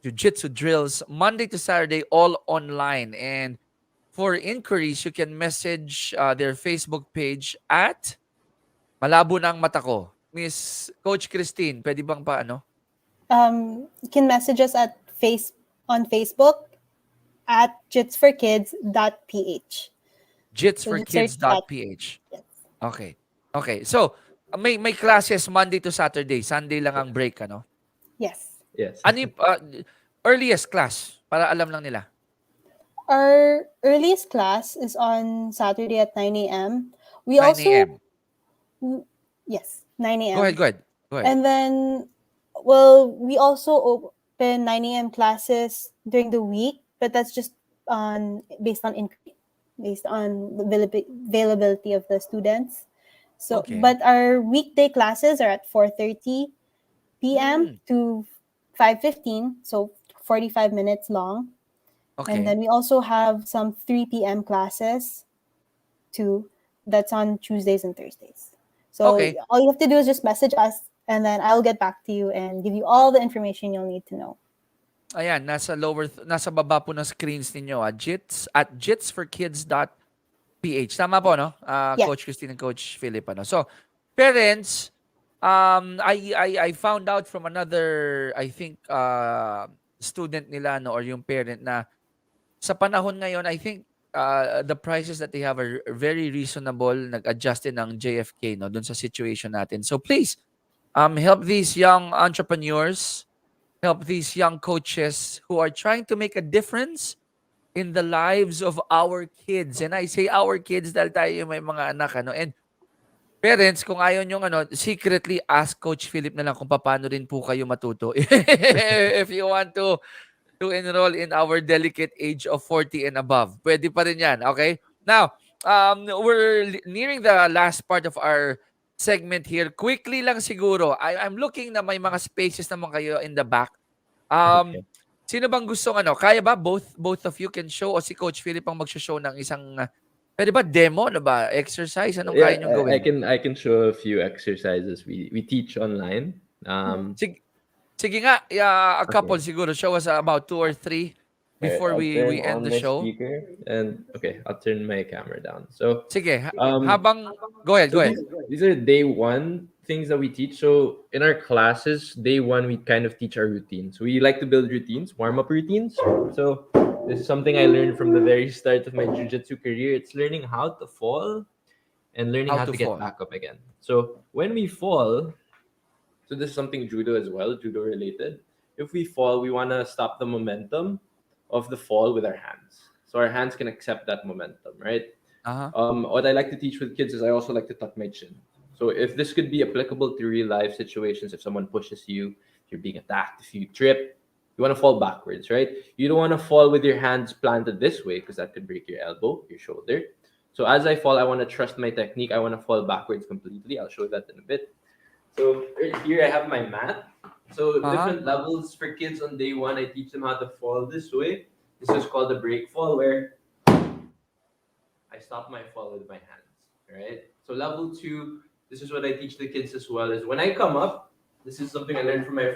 jiu-jitsu drills, Monday to Saturday, all online. And for inquiries, you can message their Facebook page at Malabo na ang mata ko. Miss Coach Christine, pwede bang pa ano? You can message us at on Facebook at jitsforkids.ph. So just search that. jitsforkids.ph. Yes. Okay. Okay. So, may classes Monday to Saturday. Sunday lang ang break, ano? Yes. Yes. Ano yung earliest class? Para alam lang nila. Our earliest class is on Saturday at 9 a.m. We 9 also a.m. yes, 9 a.m. Go ahead. And then, well, we also open 9 a.m. classes during the week, but that's just based on increase, based on the availability of the students. So, Okay. but our weekday classes are at 4:30 p.m. to 5:15, so 45 minutes long. Okay. And then we also have some 3 p.m. classes too. That's on Tuesdays and Thursdays. So Okay. all you have to do is just message us, and then I'll get back to you and give you all the information you'll need to know. Ayan, nasa baba po ng screens ninyo, at jitsforkids.ph. Tama po, no? Yeah. Coach Christine and Coach Philip, ano? So, parents, I found out from another, I think, student nila, no, or yung parent na sa panahon ngayon, I think, the prices that they have are very reasonable. Nag-adjust din ng JFK, no, dun sa situation natin. So, please, help these young entrepreneurs, help these young coaches who are trying to make a difference in the lives of our kids. And I say our kids dahil tayo may mga anak, ano. And parents, kung ayaw nyo, ano, secretly ask Coach Philip na lang kung paano rin po kayo matuto. If you want to enroll in our delicate age of 40 and above. Pwede pa rin yan, okay? Now, we're nearing the last part of our segment here. Quickly lang siguro, I'm looking na may mga spaces naman kayo in the back. Okay. Sino bang gustong ano? Kaya ba both of you can show o si Coach Philip ang mag-show ng isang pwede ba demo, ano ba? Exercise? Anong kaya niyong gawin? I can show a few exercises we teach online. Sige nga, a couple Okay. siguro. Show us about 2 or 3 before I'll we turn end on the my show. speaker and okay, I'll turn my camera down. So Sige, Um, habang go ahead. these are day one things that we teach. So in our classes, day one, we kind of teach our routines. We like to build routines, warm up routines. So this is something I learned from the very start of my jiu-jitsu career. It's learning how to fall and learning How how to to get fall. back up again. So when we fall, so this is something judo as well, judo related. If we fall, we want to stop the momentum of the fall with our hands. So our hands can accept that momentum, right? Uh-huh. What I like to teach with kids is I also like to tuck my chin. So if this could be applicable to real life situations, if someone pushes you, if you're being attacked, if you trip, you want to fall backwards, right? You don't want to fall with your hands planted this way because that could break your elbow, your shoulder. So as I fall, I want to trust my technique. I want to fall backwards completely. I'll show that in a bit. So right here, I have my mat. So different levels for kids on day one. I teach them how to fall this way. This is called a break fall, where I stop my fall with my hands, right? So level two, this is what I teach the kids as well, is when I come up, this is something I learned from my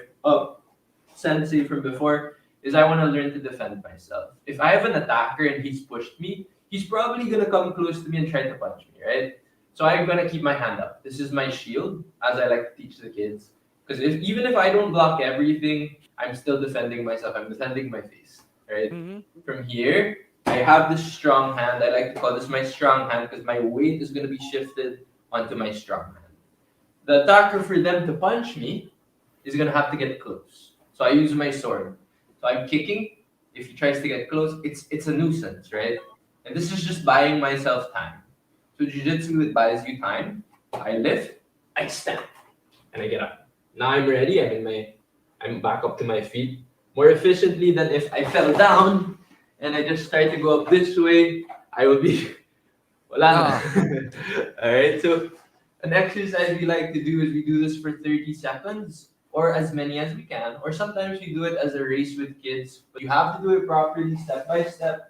sensei from before, is I want to learn to defend myself. If I have an attacker and he's pushed me, he's probably going to come close to me and try to punch me, right? So I'm going to keep my hand up. This is my shield, as I like to teach the kids. Because even if I don't block everything, I'm still defending myself. I'm defending my face, right? Mhm. From here, I have this strong hand. I like to call this my strong hand because my weight is going to be shifted onto my strong hand. The attacker, for them to punch me, is going to have to get close. So I use my sword. So I'm kicking. If he tries to get close, it's a nuisance, right? And this is just buying myself time. So jiu-jitsu, it buys you time. I lift, I stand, and I get up. Now I'm ready. I'm back up to my feet more efficiently than if I fell down and I just tried to go up this way. I would be wala na. All right. So an exercise we like to do is we do this for 30 seconds or as many as we can, or sometimes we do it as a race with kids. But you have to do it properly, step by step.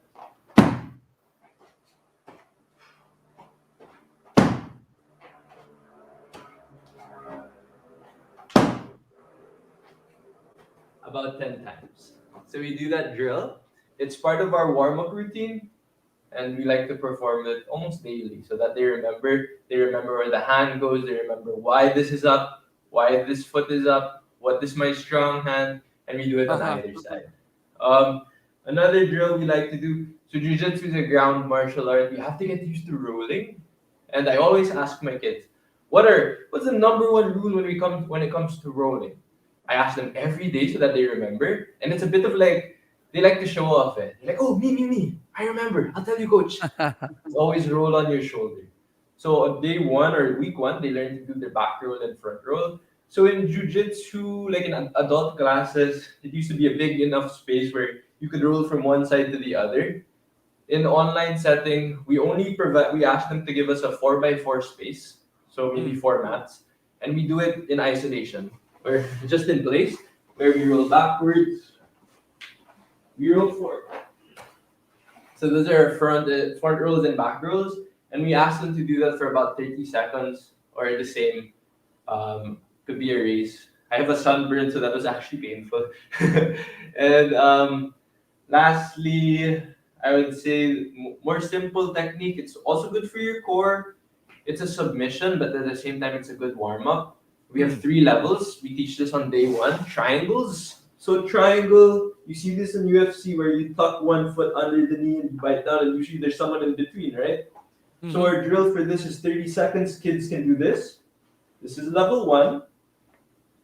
About 10 times. So we do that drill. It's part of our warm-up routine, and we like to perform it almost daily so that they remember. They remember where the hand goes. They remember why this is up, why this foot is up, what is my strong hand, and we do it on either side. Another drill we like to do. So jiu-jitsu is a ground martial art. We have to get used to rolling, and I always ask my kids, what's the number one rule when it comes to rolling? I ask them every day so that they remember, and it's a bit of like they like to show off it. They're like, oh, me. I remember. I'll tell you, coach. Always roll on your shoulder. So on day one or week one, they learn to do their back roll and front roll. So in jiu-jitsu, like in adult classes, it used to be a big enough space where you could roll from one side to the other. In online setting, we ask them to give us a 4x4 space, so maybe 4 mats, and we do it in isolation, where just in place, where we roll backwards, we roll forward. So those are front rolls and back rolls, and we ask them to do that for about 30 seconds or the same. Could be a race. I have a sunburn, so that was actually painful. And lastly, I would say more simple technique. It's also good for your core. It's a submission, but at the same time, it's a good warm up. We have 3 levels. We teach this on day 1. Triangles. So triangle, you see this in UFC where you tuck one foot under the knee and you bite down, and usually there's someone in between, right? So our drill for this is 30 seconds. Kids can do this. This is level 1,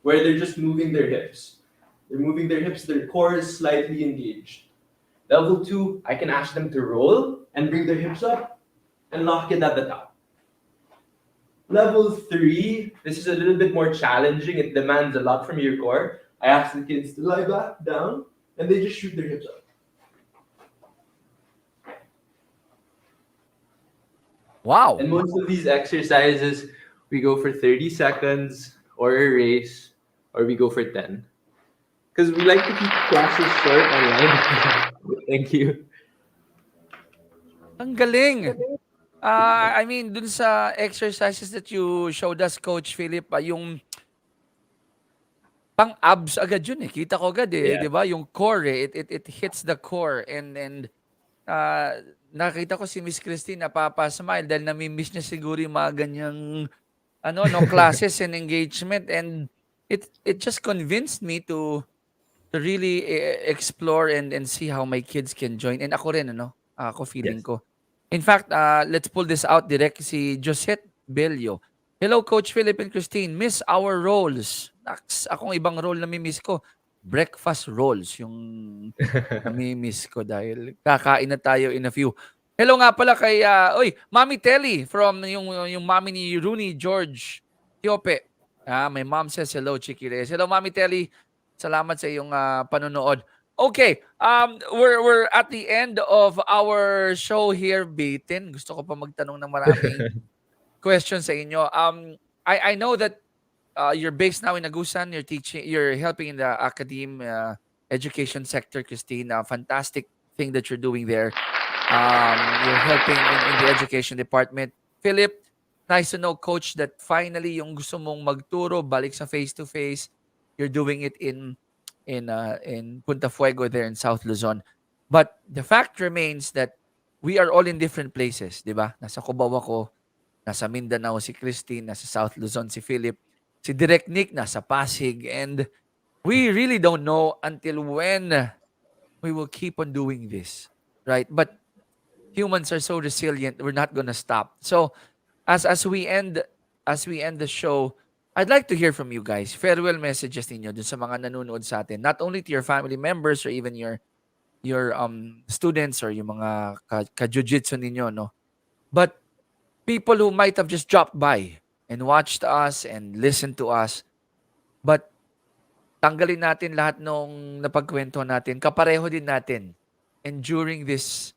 where they're just moving their hips. They're moving their hips, their core is slightly engaged. Level 2, I can ask them to roll and bring their hips up and lock it at the top. Level 3, this is a little bit more challenging. It demands a lot from your core. I ask the kids to lie back down and they just shoot their hips up. Wow. And most of these exercises, we go for 30 seconds or a race, or we go for 10. Because we like to keep classes short online. Thank you. Ang galing. I mean, dun sa exercises that you showed us, Coach Philip, yung pang-abs agad yun eh. Kita ko agad eh, Yeah. di ba? Yung core eh, it hits the core. And nakita ko si Miss Christine napapa-smile dahil nami-miss niya siguro yung mga ganyang classes and engagement. And it just convinced me to really explore and see how my kids can join. And ako rin, ako feeling Yes. ko. In fact, let's pull this out direct. Si Josette Bello. Hello, Coach Philip and Christine. Miss our roles. Naks, akong ibang role na miss ko. Breakfast rolls yung nami-miss ko dahil kakain na tayo in a few. Hello nga pala kay, Mami Telly from yung mami ni Rooney George Tiope. My mom says hello, Chiki Reyes. Hello, Mami Telly. Salamat sa iyong panonood. Okay, we're at the end of our show here, Bitin. Gusto ko pa magtanong ng maraming questions sa inyo. I know that you're based now in Agusan. You're helping in the education sector, Christine. Fantastic thing that you're doing there. You're helping in the education department. Philip, nice to know, Coach, that finally yung gusto mong magturo, balik sa face-to-face, you're doing it in Punta Fuego there in South Luzon. But the fact remains that we are all in different places, di ba? Nasa Cubao ako, nasa Mindanao si Christine, nasa South Luzon si Philip, si Direk Nick nasa Pasig, and we really don't know until when we will keep on doing this, right? But humans are so resilient. We're not gonna stop. So as we end the show, I'd like to hear from you guys. Farewell messages ninyo dun sa mga nanonood sa atin. Not only to your family members or even your students or yung mga ka-jiu-jitsu ninyo, no? But people who might have just dropped by and watched us and listened to us. But tanggalin natin lahat nung napagkwento natin. Kapareho din natin enduring this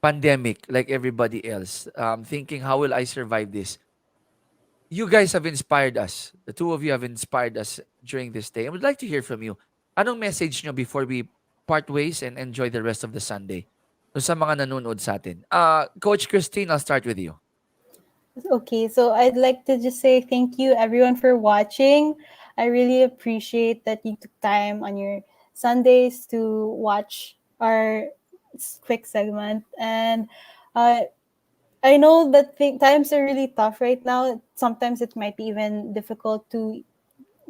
pandemic like everybody else. Thinking, how will I survive this? You guys have inspired us. The two of you have inspired us during this day. I would like to hear from you. Anong message nyo before we part ways and enjoy the rest of the Sunday? Doon sa mga nanonood sa atin. Coach Christine, I'll start with you. Okay, so I'd like to just say thank you everyone for watching. I really appreciate that you took time on your Sundays to watch our quick segment. And I know that times are really tough right now. Sometimes it might be even difficult to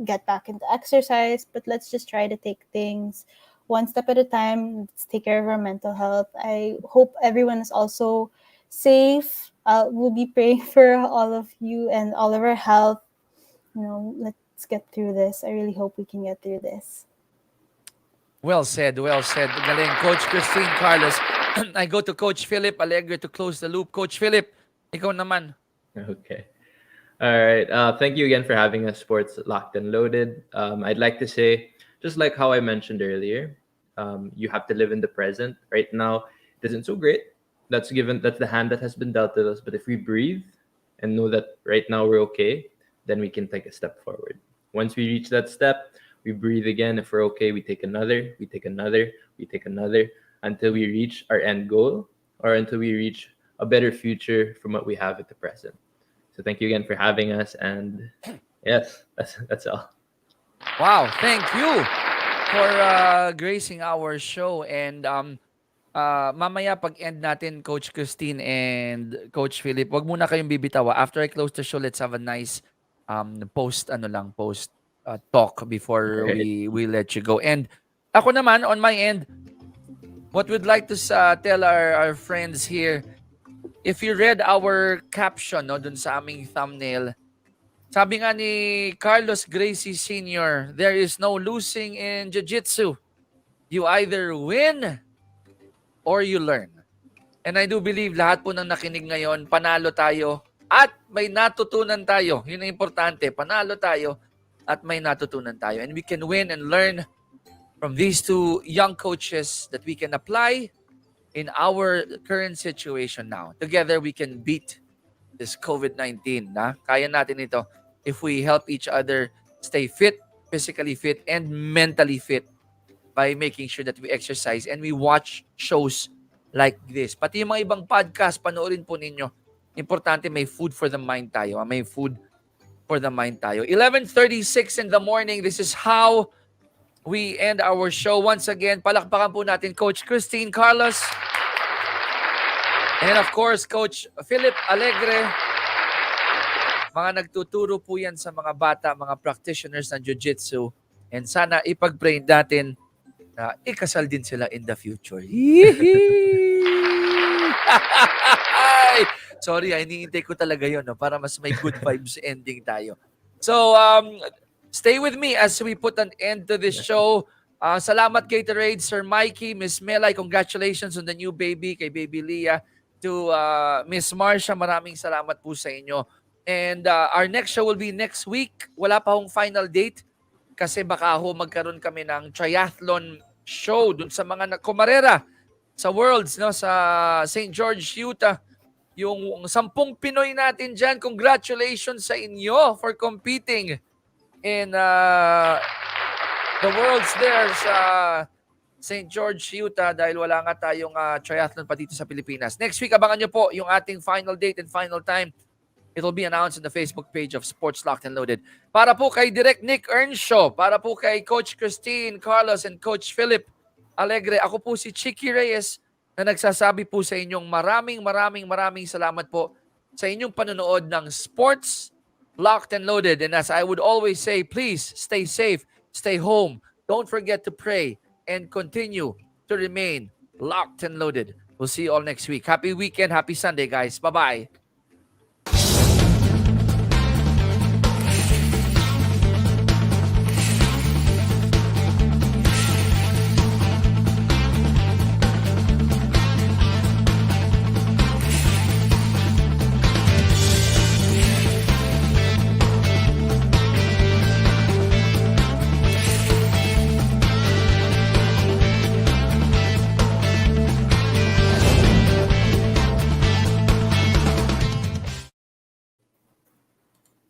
get back into exercise, but let's just try to take things one step at a time. Let's take care of our mental health. I hope everyone is also safe. We'll be praying for all of you and all of our health. Let's get through this. I really hope we can get through this. Well said, well said. Galing, Coach Christine, Carlos. I go to Coach Philip Alegre to close the loop. Coach Philip, ikaw naman. Okay. All right. Thank you again for having us, Sports Locked and Loaded. I'd like to say, just like how I mentioned earlier, you have to live in the present. Right now, it isn't so great. That's the hand that has been dealt to us. But if we breathe and know that right now we're okay, then we can take a step forward. Once we reach that step, we breathe again. If we're okay, we take another, we take another, we take another, until we reach our end goal or until we reach a better future from what we have at the present. So thank you again for having us. And yes, that's all. Wow, thank you for gracing our show. And mamaya pag-end natin, Coach Christine and Coach Philip, wag muna kayong bibitawa. After I close the show, let's have a nice post talk before Right. we let you go. And ako naman, on my end, what we'd like to tell our friends here, if you read our caption no, dun sa aming thumbnail, sabi nga ni Carlos Gracie Sr., there is no losing in Jiu Jitsu. You either win or you learn. And I do believe lahat po ng nakinig ngayon, panalo tayo at may natutunan tayo. Yun ang importante. Panalo tayo at may natutunan tayo. And we can win and learn from these two young coaches that we can apply in our current situation now. Together, we can beat this COVID-19. Kaya natin ito if we help each other stay fit, physically fit, and mentally fit by making sure that we exercise and we watch shows like this. Pati yung mga ibang podcast, panoorin po ninyo. Importante, may food for the mind tayo. May food for the mind tayo. 11:36 in the morning. This is how we end our show. Once again, palakpakan po natin Coach Christine, Carlos, and of course, Coach Philip Alegre. Mga nagtuturo po yan sa mga bata, mga practitioners ng Jiu Jitsu. And sana ipag-pray natin na ikasal din sila in the future. Sorry, iniintay ko talaga yun para mas may good vibes ending tayo. So, stay with me as we put an end to this show. Salamat Gatorade, Sir Mikey, Miss Melay, congratulations on the new baby, kay Baby Leah. To Miss Marsha, maraming salamat po sa inyo. And our next show will be next week. Wala pa hong final date kasi baka magkaroon kami ng triathlon show dun sa mga kumarera sa Worlds, no, sa St. George, Utah. Yung 10 Pinoy natin dyan, congratulations sa inyo for competing in the Worlds there sa St. George, Utah dahil wala nga tayong triathlon pa dito sa Pilipinas. Next week, abangan nyo po yung ating final date and final time. It'll be announced on the Facebook page of Sports Locked and Loaded. Para po kay Direct Nick Earnshaw, para po kay Coach Christine, Carlos, and Coach Philip Alegre, ako po si Chicky Reyes na nagsasabi po sa inyong maraming salamat po sa inyong panonood ng Sports Locked and Loaded. And as I would always say, please stay safe, stay home. Don't forget to pray and continue to remain locked and loaded We'll see you all next week. Happy weekend. Happy Sunday, guys. Bye-bye.